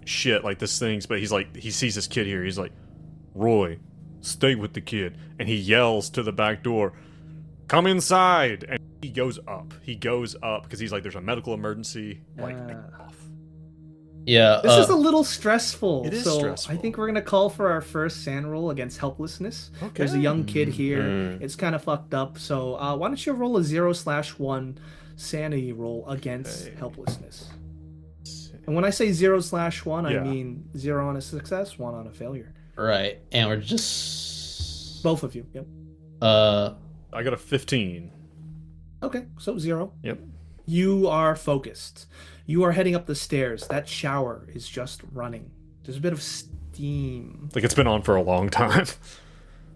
Speaker 1: shit, like this thing's, but he sees this kid here. He's like, Roy, stay with the kid, and he yells to the back door, come inside, and he goes up because he's like, there's a medical emergency, like off.
Speaker 3: Yeah,
Speaker 2: this is a little stressful.
Speaker 1: It is
Speaker 2: so
Speaker 1: stressful.
Speaker 2: I think we're gonna call for our first SAN roll against helplessness.
Speaker 1: Okay.
Speaker 2: There's a young kid here. It's kind of fucked up. So why don't you roll a 0/1 sanity roll against helplessness? And when I say 0/1, I mean 0 on a success, 1 on a failure.
Speaker 3: right, and we're just
Speaker 2: Both of you. Yep.
Speaker 1: I got a 15.
Speaker 2: Okay, so 0.
Speaker 1: Yep.
Speaker 2: You are focused. You are heading up the stairs. That shower is just running. There's a bit of steam.
Speaker 1: Like it's been on for a long time.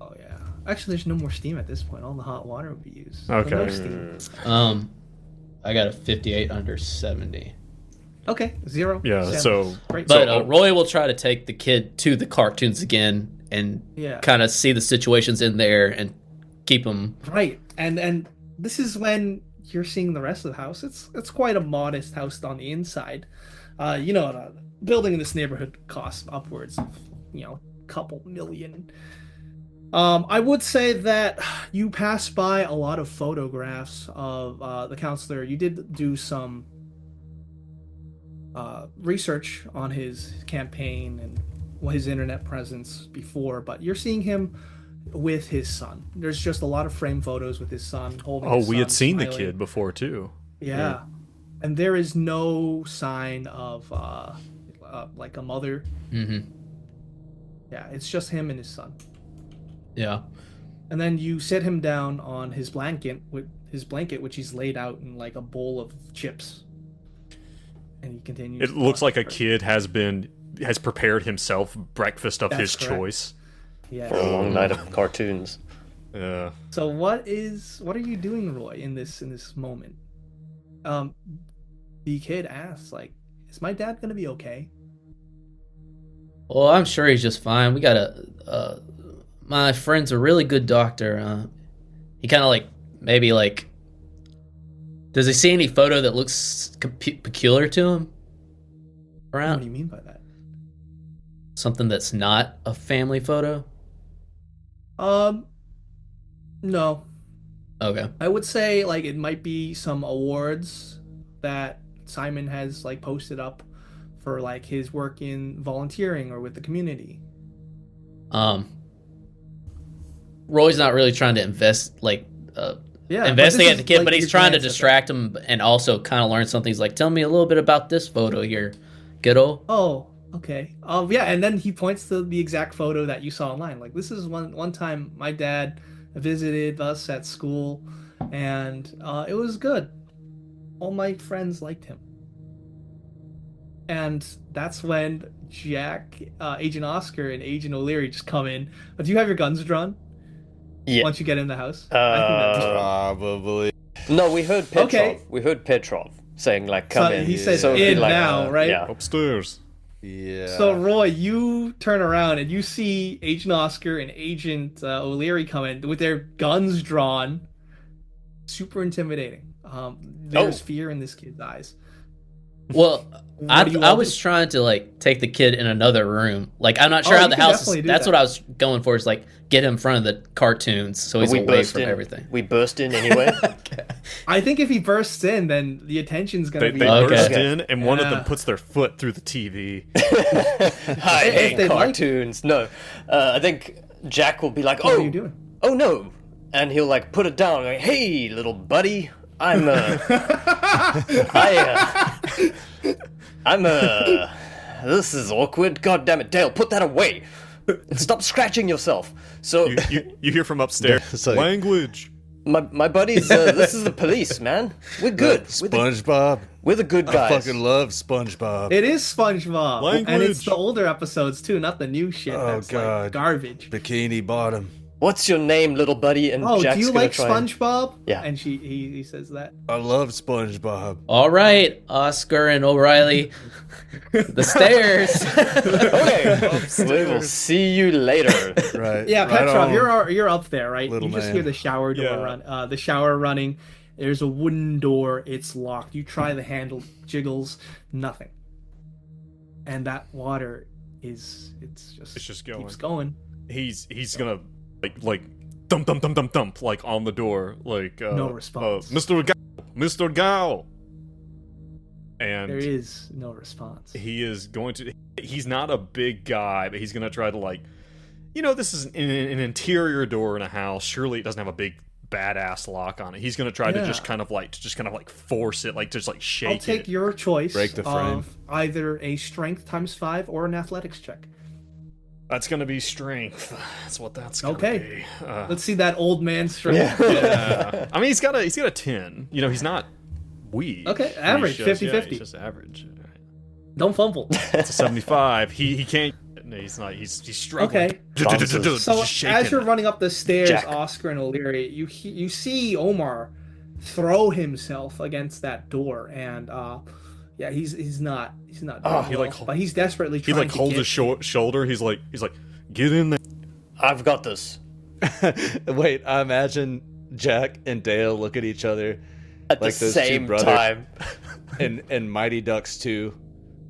Speaker 2: Oh yeah. Actually, there's no more steam at this point. All the hot water will be used. So
Speaker 1: Okay.
Speaker 2: no steam.
Speaker 3: I got a 58 under 70.
Speaker 2: Okay, 0.
Speaker 1: Yeah,
Speaker 2: Sam.
Speaker 1: so-
Speaker 2: Great.
Speaker 3: But Roy will try to take the kid to the cartoons again and
Speaker 2: Yeah.
Speaker 3: kind of see the situations in there and keep him.
Speaker 2: Right. And this is when you're seeing the rest of the house. It's quite a modest house on the inside. Building in this neighborhood costs upwards of, a couple million. I would say that you pass by a lot of photographs of the counselor. You did do some research on his campaign and his internet presence before, but you're seeing him with his son. There's just a lot of frame photos with his son holding his
Speaker 1: We
Speaker 2: son,
Speaker 1: had seen
Speaker 2: smiling.
Speaker 1: the kid before too.
Speaker 2: Yeah. And there is no sign of like a mother.
Speaker 3: Mm-hmm.
Speaker 2: Yeah, it's just him and his son.
Speaker 3: Yeah.
Speaker 2: And then you sit him down on his blanket, which he's laid out in like a bowl of chips. And he continues.
Speaker 1: It looks like a kid has prepared himself breakfast of
Speaker 2: That's
Speaker 1: his
Speaker 2: correct.
Speaker 1: choice.
Speaker 2: Yeah.
Speaker 5: For a long night of cartoons.
Speaker 1: Yeah.
Speaker 2: So what are you doing, Roy, in this moment? The kid asks, like, is my dad gonna be okay?
Speaker 3: Well, I'm sure he's just fine. We got my friend's a really good doctor. He kind of maybe does he see any photo that looks peculiar to him
Speaker 2: What
Speaker 3: around?
Speaker 2: do you mean by that?
Speaker 3: Something that's not a family photo?
Speaker 2: No.
Speaker 3: Okay.
Speaker 2: I would say it might be some awards that Simon has posted up for his work in volunteering or with the community.
Speaker 3: Roy's not really trying to investigate the kid, but he's trying to distract him and also kind of learn something. He's like, tell me a little bit about this photo here, kiddo.
Speaker 2: Oh, okay. Yeah, and then he points to the exact photo that you saw online. This is one time my dad visited us at school, and it was good. All my friends liked him. And that's when Jack, Agent Oscar, and Agent O'Leary just come in. But do you have your guns drawn?
Speaker 5: Yeah.
Speaker 2: Once you get in the house? I think that's
Speaker 4: Probably.
Speaker 5: No, we heard Petrov.
Speaker 2: Okay.
Speaker 5: We heard Petrov saying come
Speaker 2: So
Speaker 5: in.
Speaker 2: he says
Speaker 5: it'd be
Speaker 2: in now, right?
Speaker 5: Yeah.
Speaker 1: Upstairs.
Speaker 4: Yeah.
Speaker 2: So Roy, you turn around and you see Agent Oscar and Agent O'Leary come in with their guns drawn. Super intimidating. There's fear in this kid's eyes.
Speaker 3: Well,
Speaker 2: What do you
Speaker 3: I
Speaker 2: all
Speaker 3: was
Speaker 2: do?
Speaker 3: trying to take the kid in another room. I'm not sure how
Speaker 2: you
Speaker 3: the
Speaker 2: can
Speaker 3: house is.
Speaker 2: definitely do
Speaker 3: That's
Speaker 2: that.
Speaker 3: what I was going for. Is get him in front of the cartoons so he's
Speaker 5: we
Speaker 3: away
Speaker 5: burst
Speaker 3: from
Speaker 5: in.
Speaker 3: everything.
Speaker 5: We burst in anyway.
Speaker 2: I think if he bursts in, then the attention's gonna
Speaker 1: They
Speaker 2: be.
Speaker 3: Okay.
Speaker 1: burst in, and one of
Speaker 2: Yeah.
Speaker 1: them puts their foot through the TV.
Speaker 5: I
Speaker 2: If
Speaker 5: hate
Speaker 2: they like-
Speaker 5: cartoons. No, I think Jack will be like,
Speaker 2: What
Speaker 5: "Oh,
Speaker 2: are you doing?
Speaker 5: oh no," and he'll put it down. Like, hey, little buddy, this is awkward. God damn it, Dale, put that away. Stop scratching yourself. So
Speaker 1: You hear from upstairs.
Speaker 4: It's like-
Speaker 1: Language.
Speaker 5: my buddies, this is the police, man. We're good.
Speaker 4: SpongeBob.
Speaker 5: We're the good
Speaker 4: I
Speaker 5: guys.
Speaker 4: fucking love SpongeBob.
Speaker 2: It is SpongeBob, and it's
Speaker 1: Language.
Speaker 2: the older episodes too, not the new shit.
Speaker 4: Oh,
Speaker 2: that's
Speaker 4: God.
Speaker 2: garbage.
Speaker 4: Bikini Bottom.
Speaker 5: What's your name, little buddy? And
Speaker 2: Oh,
Speaker 5: Jack's
Speaker 2: do you
Speaker 5: gonna
Speaker 2: like
Speaker 5: try and-
Speaker 2: SpongeBob?
Speaker 5: Yeah.
Speaker 2: And he says that.
Speaker 4: I love SpongeBob.
Speaker 3: All right, Oscar and O'Reilly. The stairs.
Speaker 5: Okay, we will see you later.
Speaker 4: Right.
Speaker 2: Yeah,
Speaker 4: right
Speaker 2: Petrov,
Speaker 4: on.
Speaker 2: you're up there, right?
Speaker 4: Little
Speaker 2: You just
Speaker 4: man.
Speaker 2: hear the shower door
Speaker 1: Yeah.
Speaker 2: run. The shower running. There's a wooden door. It's locked. You try the handle, jiggles, nothing. And that water it's
Speaker 1: just going.
Speaker 2: keeps going.
Speaker 1: He's gonna like thump like on the door, like
Speaker 2: No response.
Speaker 1: Mr. Gao. And
Speaker 2: There is no response.
Speaker 1: he is going to. He's not a big guy, but he's gonna try to like, this is an interior door in a house. Surely it doesn't have a big badass lock on it. He's gonna try to
Speaker 2: Yeah.
Speaker 1: just kind of like force it, like just like shake
Speaker 2: I'll take
Speaker 1: it.
Speaker 2: your choice
Speaker 4: Break the frame.
Speaker 2: of either a strength ×5 or an athletics check.
Speaker 1: That's gonna be strength. That's what that's gonna
Speaker 2: Okay.
Speaker 1: be.
Speaker 2: Let's see that old man's strength.
Speaker 1: Yeah. I mean, he's got a 10. He's not weak.
Speaker 2: Okay,
Speaker 1: He's
Speaker 2: average,
Speaker 1: just-
Speaker 2: 50-50.
Speaker 1: he's just average. All right.
Speaker 2: Don't fumble.
Speaker 1: It's a 75. He can't. No, he's not. He's struggling.
Speaker 2: Okay.
Speaker 5: Bounces.
Speaker 2: So
Speaker 1: Just shaking
Speaker 2: as you're
Speaker 1: it.
Speaker 2: running up the stairs,
Speaker 5: Jack.
Speaker 2: Oscar and O'Leary, you see Omar throw himself against that door, and yeah, he's not doing
Speaker 1: he,
Speaker 2: well,
Speaker 1: like,
Speaker 2: but he's desperately
Speaker 1: He
Speaker 2: trying
Speaker 1: like
Speaker 2: to
Speaker 1: holds
Speaker 2: get
Speaker 1: his shoulder. He's like, get in there.
Speaker 5: I've got this.
Speaker 4: Wait, I imagine Jack and Dale look at each other
Speaker 5: At
Speaker 4: like
Speaker 5: the
Speaker 4: those two
Speaker 5: same
Speaker 4: brothers.
Speaker 5: time.
Speaker 4: and Mighty Ducks 2,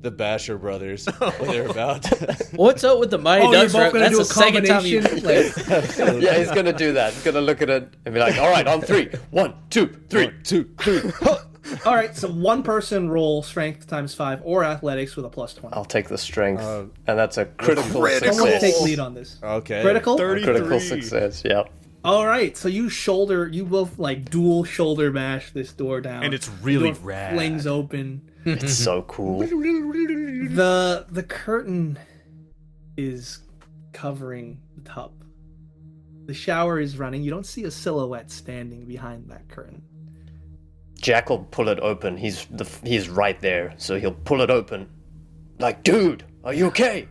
Speaker 4: the Basher brothers, when they're about.
Speaker 3: What's up with the Mighty
Speaker 2: Oh, you're
Speaker 3: Ducks?
Speaker 2: both gonna
Speaker 3: That's
Speaker 2: do
Speaker 3: the
Speaker 2: a
Speaker 3: second time you.
Speaker 2: combination. Like,
Speaker 5: Yeah, he's gonna do that. He's gonna look at it and be like, all right, on 3. 1, 2, 3.
Speaker 4: 1, 2, 3.
Speaker 2: all right, so one person roll strength ×5 or athletics with a +20.
Speaker 5: I'll take the strength. And that's a critical
Speaker 2: Someone
Speaker 5: success.
Speaker 2: take lead on this.
Speaker 4: Okay.
Speaker 2: Critical.
Speaker 1: 33.
Speaker 5: Critical success, yeah.
Speaker 2: All right, so you both like dual shoulder mash this door down,
Speaker 1: And it's really
Speaker 2: the door
Speaker 1: rad.
Speaker 2: flings open.
Speaker 5: It's so cool.
Speaker 2: The curtain is covering the tub. The shower is running. You don't see a silhouette standing behind that curtain.
Speaker 5: Jack will pull it open. He's right there, so he'll pull it open. Like, dude, are you okay?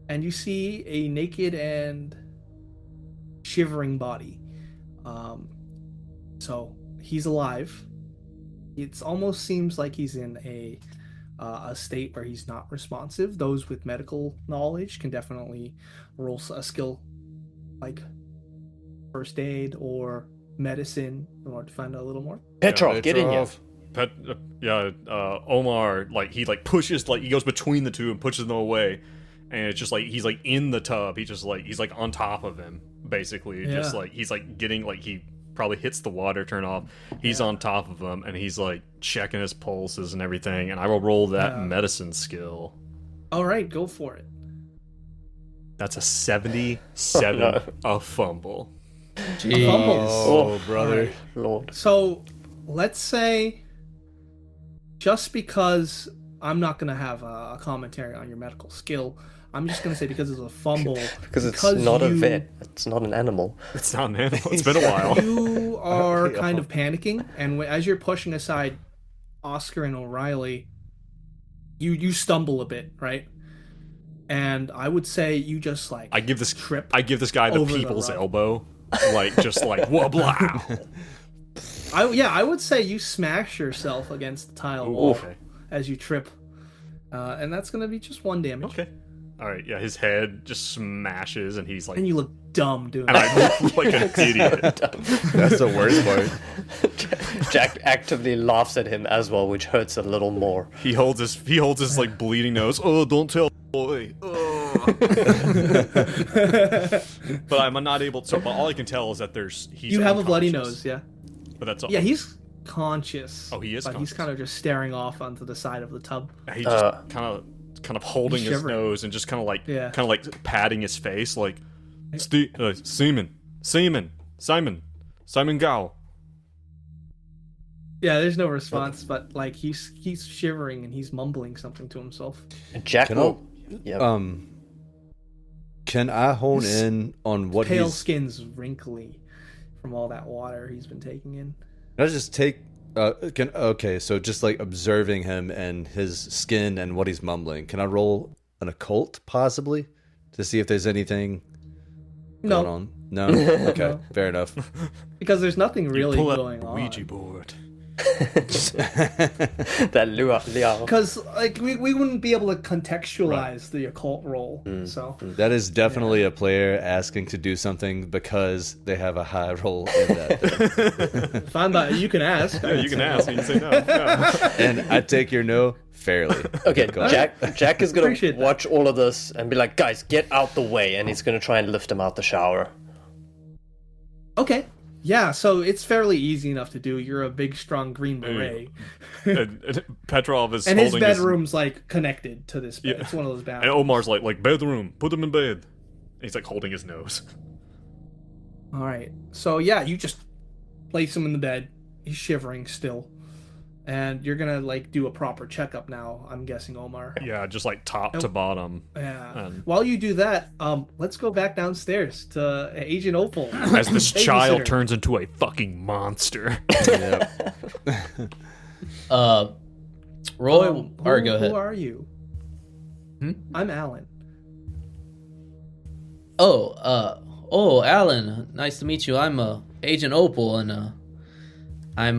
Speaker 2: And you see a naked and shivering body. So he's alive. It almost seems like he's in a state where he's not responsive. Those with medical knowledge can definitely roll a skill like first aid or medicine in order to find out a little more.
Speaker 5: Petrov, get in here.
Speaker 1: Omar, like he like pushes, like he goes between the two and pushes them away, and it's just like he's like in the tub. He's like on top of him, basically.
Speaker 2: Yeah.
Speaker 1: Just like he's like getting like he probably hits the water turn off. He's on top of him, and he's like checking his pulses and everything. And I will roll that
Speaker 2: Yeah.
Speaker 1: medicine skill.
Speaker 2: All right, go for it.
Speaker 1: That's a 77,
Speaker 5: Oh,
Speaker 1: a fumble.
Speaker 3: Jeez.
Speaker 4: Oh, brother.
Speaker 5: Lord.
Speaker 2: So let's say, just because I'm not going to have a commentary on your medical skill, I'm just going to say because it's a fumble.
Speaker 5: Because it's not a vet. It's not an animal.
Speaker 1: It's not an animal. It's been a while.
Speaker 2: You are kind of panicking, and as you're pushing aside Oscar and O'Reilly, you stumble a bit, right? And I would say you just like
Speaker 1: I give this
Speaker 2: trip.
Speaker 1: guy the
Speaker 2: over the
Speaker 1: people's
Speaker 2: rug.
Speaker 1: elbow, like just like wobble.
Speaker 2: I would say you smash yourself against the tile wall
Speaker 1: Okay.
Speaker 2: as you trip, and that's gonna be just 1 damage.
Speaker 1: Okay. All right. Yeah, his head just smashes, and he's like,
Speaker 2: And you look dumb doing
Speaker 1: and
Speaker 2: it.
Speaker 1: I look like an idiot.
Speaker 4: That's the worst part.
Speaker 5: Jack actively laughs at him as well, which hurts a little more.
Speaker 1: He holds his like bleeding nose. Oh, don't tell boy. Oh. But I'm not able to. So, but all I can tell is that he's.
Speaker 2: You have a bloody
Speaker 1: unconscious.
Speaker 2: nose, yeah.
Speaker 1: But that's all.
Speaker 2: Yeah, he's conscious.
Speaker 1: Oh, he is
Speaker 2: But
Speaker 1: conscious.
Speaker 2: he's kind of just staring off onto the side of the tub.
Speaker 1: He just kind of holding
Speaker 2: He's
Speaker 1: his
Speaker 2: shivering.
Speaker 1: nose and just kind of like patting his face, like Simon Gao.
Speaker 2: Yeah, there's no response, but like he's shivering and he's mumbling something to himself.
Speaker 5: Jack
Speaker 4: Can
Speaker 5: will. Yeah.
Speaker 4: Can I hone
Speaker 2: His
Speaker 4: in on what
Speaker 2: Pale
Speaker 4: he's...
Speaker 2: skin's wrinkly from all that water he's been taking in.
Speaker 4: Can I just take... okay, so just like observing him and his skin and what he's mumbling. Can I roll an occult, possibly? To see if there's anything
Speaker 2: No.
Speaker 4: going on? No? Okay,
Speaker 2: No.
Speaker 4: fair enough.
Speaker 2: Because there's nothing really
Speaker 1: Pull out
Speaker 2: going
Speaker 1: the
Speaker 2: on.
Speaker 1: Ouija board.
Speaker 5: That Liao.
Speaker 2: Because like we wouldn't be able to contextualize the occult role. So
Speaker 4: That is definitely a player asking to do something because they have a high roll in that.
Speaker 2: fine, but you can ask.
Speaker 1: Yeah, you can ask and you say no. Yeah.
Speaker 4: And I take your no fairly.
Speaker 5: Okay,
Speaker 4: Good call.
Speaker 5: Jack is gonna
Speaker 2: Appreciate that.
Speaker 5: watch all of this and be like, guys, get out the way, and he's gonna try and lift him out the shower.
Speaker 2: Yeah, so it's fairly easy enough to do. You're a big, strong green beret.
Speaker 1: And Petrov is
Speaker 2: And his
Speaker 1: holding
Speaker 2: bedroom's like connected to this bed.
Speaker 1: Yeah.
Speaker 2: It's one of those
Speaker 1: and
Speaker 2: bathrooms.
Speaker 1: Omar's like bedroom, put him in bed. He's like holding his nose.
Speaker 2: All right. So yeah, you just place him in the bed. He's shivering still. And you're gonna like do a proper checkup now, I'm guessing, Omar.
Speaker 1: Yeah, just like top to bottom.
Speaker 2: Yeah.
Speaker 1: And-
Speaker 2: While you do that, let's go back downstairs to Agent Opal.
Speaker 1: As this child
Speaker 2: Babysitter.
Speaker 1: turns into a fucking monster.
Speaker 4: Yep.
Speaker 3: Roy, or go ahead.
Speaker 2: Who are you? I'm Alan.
Speaker 3: Oh, Alan, nice to meet you. I'm Agent Opal, and I'm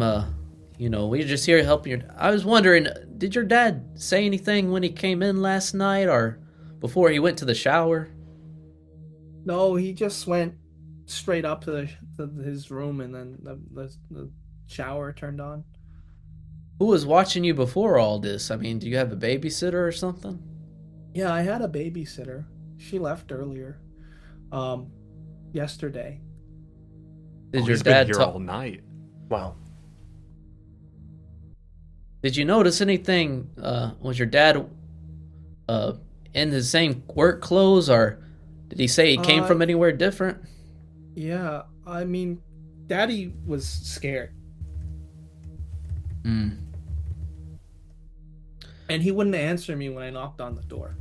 Speaker 3: we're just here helping your. I was wondering, did your dad say anything when he came in last night, or before he went to the shower?
Speaker 2: No, he just went straight up to his room, and then the shower turned on.
Speaker 3: Who was watching you before all this? I mean, do you have a babysitter or something?
Speaker 2: Yeah, I had a babysitter. She left earlier. Yesterday.
Speaker 3: Did
Speaker 1: Oh,
Speaker 3: your
Speaker 1: he's been
Speaker 3: dad
Speaker 1: here
Speaker 3: talk?
Speaker 1: all night.
Speaker 5: Wow.
Speaker 3: Did you notice anything? Was your dad in the same work clothes, or did he say he came from anywhere different?
Speaker 2: Yeah, I mean, Daddy was scared. And he wouldn't answer me when I knocked on the door.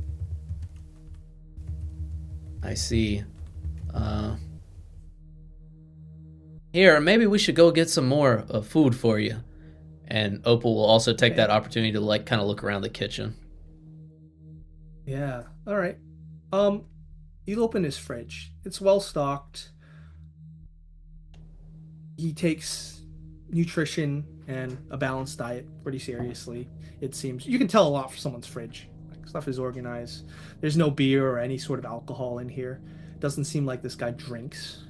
Speaker 3: I see. Here, maybe we should go get some more food for you. And Opal will also take that opportunity to like kind of look around the kitchen.
Speaker 2: Yeah, all right. You open his fridge. It's well stocked. He takes nutrition and a balanced diet pretty seriously. It seems you can tell a lot from someone's fridge. Like, stuff is organized. There's no beer or any sort of alcohol in here. Doesn't seem like this guy drinks.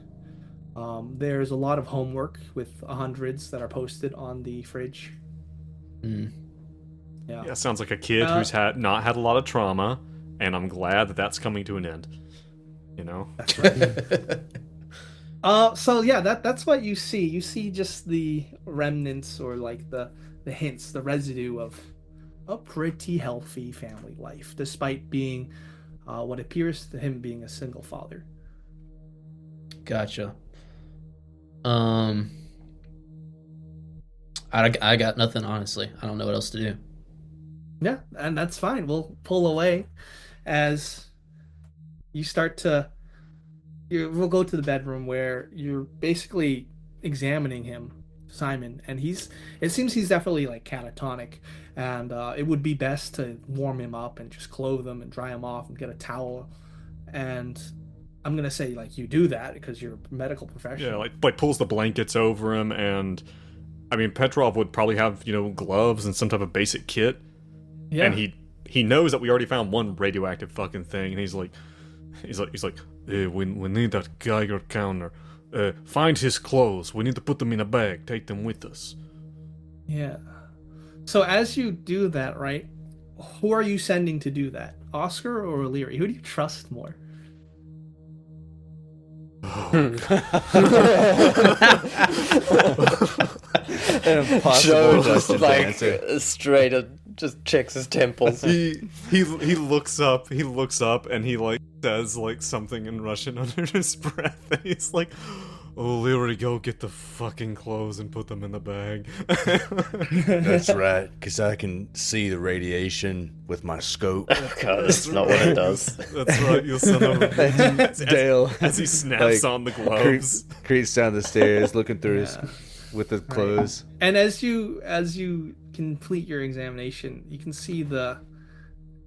Speaker 2: There's a lot of homework with hundreds that are posted on the fridge.
Speaker 1: Yeah, sounds like a kid who's not had a lot of trauma, and I'm glad that that's coming to an end. You know.
Speaker 2: That's right. So yeah, that's what you see. You see just the remnants or like the hints, the residue of a pretty healthy family life, despite being what appears to him being a single father.
Speaker 3: Gotcha. I got nothing, honestly. I don't know what else to do.
Speaker 2: Yeah, and that's fine. We'll pull away as you start to. We'll go to the bedroom where you're basically examining him, Simon, and it seems he's definitely like catatonic, and it would be best to warm him up and just clothe him and dry him off and get a towel. And I'm gonna say like you do that because you're a medical professional.
Speaker 1: Yeah, like pulls the blankets over him, and I mean Petrov would probably have gloves and some type of basic kit.
Speaker 2: Yeah.
Speaker 1: And he knows that we already found one radioactive fucking thing, and he's like, we need that Geiger counter. Find his clothes. We need to put them in a bag. Take them with us.
Speaker 2: Yeah. So as you do that, right? Who are you sending to do that? Oscar or O'Leary? Who do you trust more?
Speaker 4: An impossible
Speaker 5: Joe
Speaker 4: question
Speaker 5: just
Speaker 4: to answer.
Speaker 5: straight up just checks his temples.
Speaker 1: He looks up. He looks up, and he like says like something in Russian under his breath. And he's like, "Oh, Leary, go get the fucking clothes and put them in the bag."
Speaker 4: That's right, because I can see the radiation with my scope.
Speaker 5: God, that's not what it does.
Speaker 1: That's right, you son of a bitch.
Speaker 4: Dale,
Speaker 1: As he snaps
Speaker 4: like,
Speaker 1: on the gloves.
Speaker 4: creeps down the stairs, looking through his with the clothes.
Speaker 2: And as you complete your examination, you can see the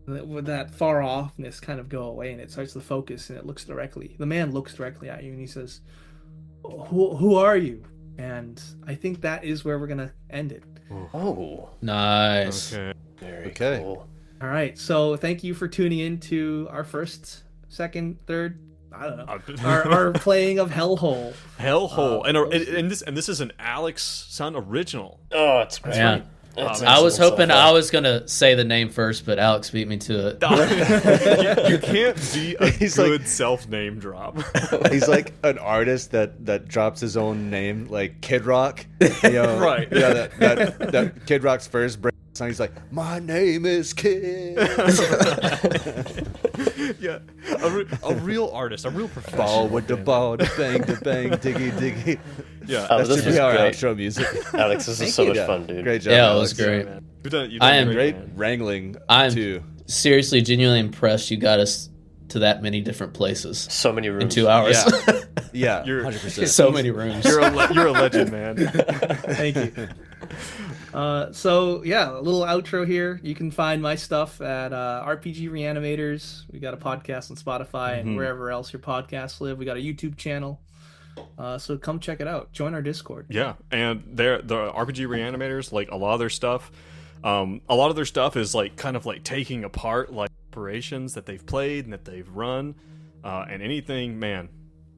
Speaker 2: with that far offness kind of go away, and it starts to focus, and the man looks directly at you, and he says, who are you? And I think that is where we're gonna end it.
Speaker 5: Oh,
Speaker 3: Nice.
Speaker 1: Okay.
Speaker 5: very
Speaker 4: Okay.
Speaker 5: cool.
Speaker 2: All right, so thank you for tuning in to our first, second, third, I don't know, our playing of Hellhole.
Speaker 1: Hellhole, and this is an Alex Son original.
Speaker 5: Oh, it's great.
Speaker 3: Yeah.
Speaker 5: It's
Speaker 3: I was
Speaker 5: excellent
Speaker 3: hoping
Speaker 5: so far.
Speaker 3: I was gonna say the name first, but Alex beat me to it.
Speaker 1: You can't be a
Speaker 4: He's
Speaker 1: good self name drop.
Speaker 4: He's like an artist that drops his own name, like Kid Rock. You know,
Speaker 1: Right.
Speaker 4: Yeah, that Kid Rock's first break song. He's like, "My name is Kid."
Speaker 1: Yeah, a real artist, a real professional.
Speaker 4: Ball with the ball, the bang, diggy, diggy.
Speaker 1: Yeah,
Speaker 5: Oh,
Speaker 4: That
Speaker 5: this
Speaker 4: should
Speaker 5: was
Speaker 4: be our
Speaker 5: great.
Speaker 4: outro music.
Speaker 5: Alex, this is so much fun, dude.
Speaker 4: Great job.
Speaker 3: Yeah, it
Speaker 4: Alex.
Speaker 3: was great.
Speaker 1: man. You've
Speaker 3: I
Speaker 1: done
Speaker 3: am
Speaker 4: Great
Speaker 1: man.
Speaker 4: wrangling
Speaker 3: I'm
Speaker 4: too.
Speaker 3: seriously, genuinely impressed. You got us to that many different places
Speaker 5: So many rooms.
Speaker 3: in 2 hours.
Speaker 1: Yeah.
Speaker 4: Yeah,
Speaker 1: You're-
Speaker 4: 100%.
Speaker 3: So many rooms.
Speaker 1: You're a legend, man.
Speaker 2: Thank you. So yeah, a little outro here. You can find my stuff at RPG Reanimators. We got a podcast on Spotify and wherever else your podcasts live. We got a YouTube channel. So come check it out. Join our Discord.
Speaker 1: Yeah, and the RPG Reanimators, like a lot of their stuff, is like kind of like taking apart like operations that they've played and that they've run, and anything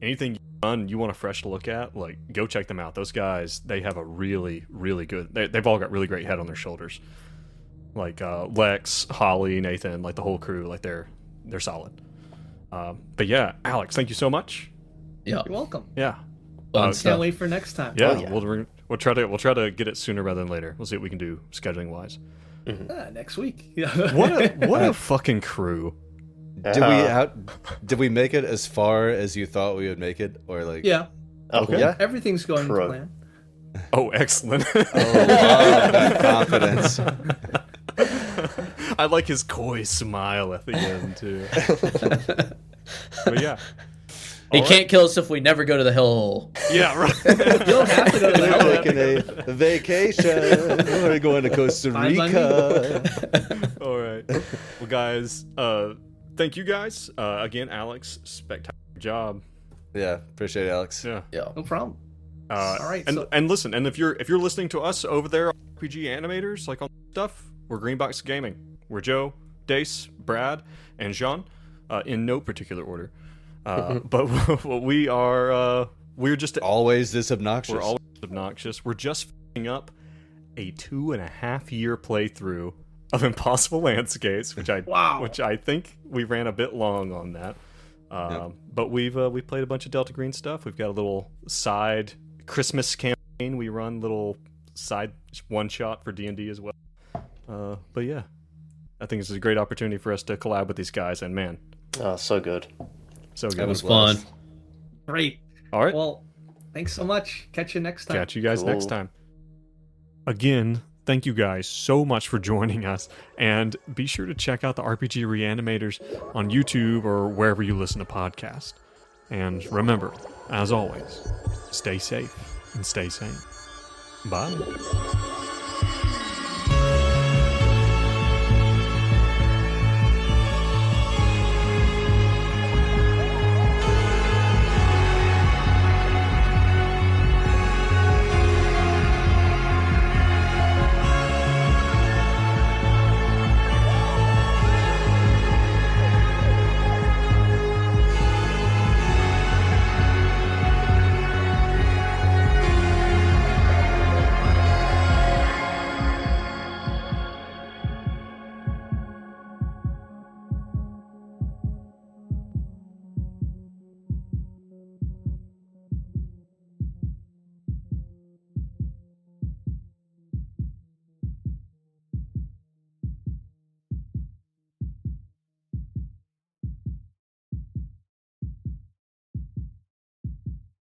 Speaker 1: you've done you want a fresh look at, like go check them out. Those guys, they have a really, really good. They've all got really great head on their shoulders. Like Lex, Holly, Nathan, like the whole crew, like they're solid. But yeah, Alex, thank you so much.
Speaker 3: Yeah.
Speaker 2: You're welcome.
Speaker 1: Yeah.
Speaker 3: Fun
Speaker 2: Can't
Speaker 3: stuff.
Speaker 2: wait for next time.
Speaker 1: Yeah,
Speaker 5: yeah.
Speaker 1: we'll try to get it sooner rather than later. We'll see what we can do scheduling wise.
Speaker 2: Next week.
Speaker 1: What a fucking crew.
Speaker 4: Did we make it as far as you thought we would make it, or like?
Speaker 2: Yeah.
Speaker 5: Oh,
Speaker 1: Okay.
Speaker 4: Yeah.
Speaker 2: Everything's going to
Speaker 5: Pro.
Speaker 2: plan.
Speaker 1: Oh, excellent.
Speaker 4: Oh, wow, that confidence.
Speaker 1: I like his coy smile at the end too. But yeah.
Speaker 3: He
Speaker 1: All
Speaker 3: can't kill us if we never go to the hellhole.
Speaker 1: Yeah, right.
Speaker 2: You don't have to go to the
Speaker 4: We're
Speaker 2: hell.
Speaker 4: taking a vacation. We're going to Costa
Speaker 2: Fine by me.
Speaker 4: Rica.
Speaker 1: All right. Well, guys, thank you guys. Again, Alex, spectacular job.
Speaker 4: Yeah, appreciate it, Alex.
Speaker 1: Yeah.
Speaker 3: Yeah.
Speaker 2: No problem.
Speaker 1: All
Speaker 2: right,
Speaker 1: And
Speaker 2: so-
Speaker 1: and listen, and if you're listening to us over there, RPG Animators, like on stuff, we're Greenbox Gaming. We're Joe, Dace, Brad, and Jean, in no particular order. But what we are, we're just
Speaker 4: Always this obnoxious.
Speaker 1: we're always obnoxious. We're just finishing up a 2.5 year playthrough of Impossible Landscapes, which
Speaker 2: Wow.
Speaker 1: I think we ran a bit long on that. But we played a bunch of Delta Green stuff. We've got a little side Christmas campaign. We run little side one shot for D&D as well. But yeah, I think this is a great opportunity for us to collab with these guys. And man,
Speaker 5: Oh, so good.
Speaker 1: so good.
Speaker 3: It was fun.
Speaker 2: Great.
Speaker 1: All right.
Speaker 2: Well, thanks so much. Catch you next time.
Speaker 1: Catch you guys
Speaker 5: Cool.
Speaker 1: next time. Again, thank you guys so much for joining us. And be sure to check out the RPG Reanimators on YouTube or wherever you listen to podcasts. And remember, as always, stay safe and stay sane. Bye.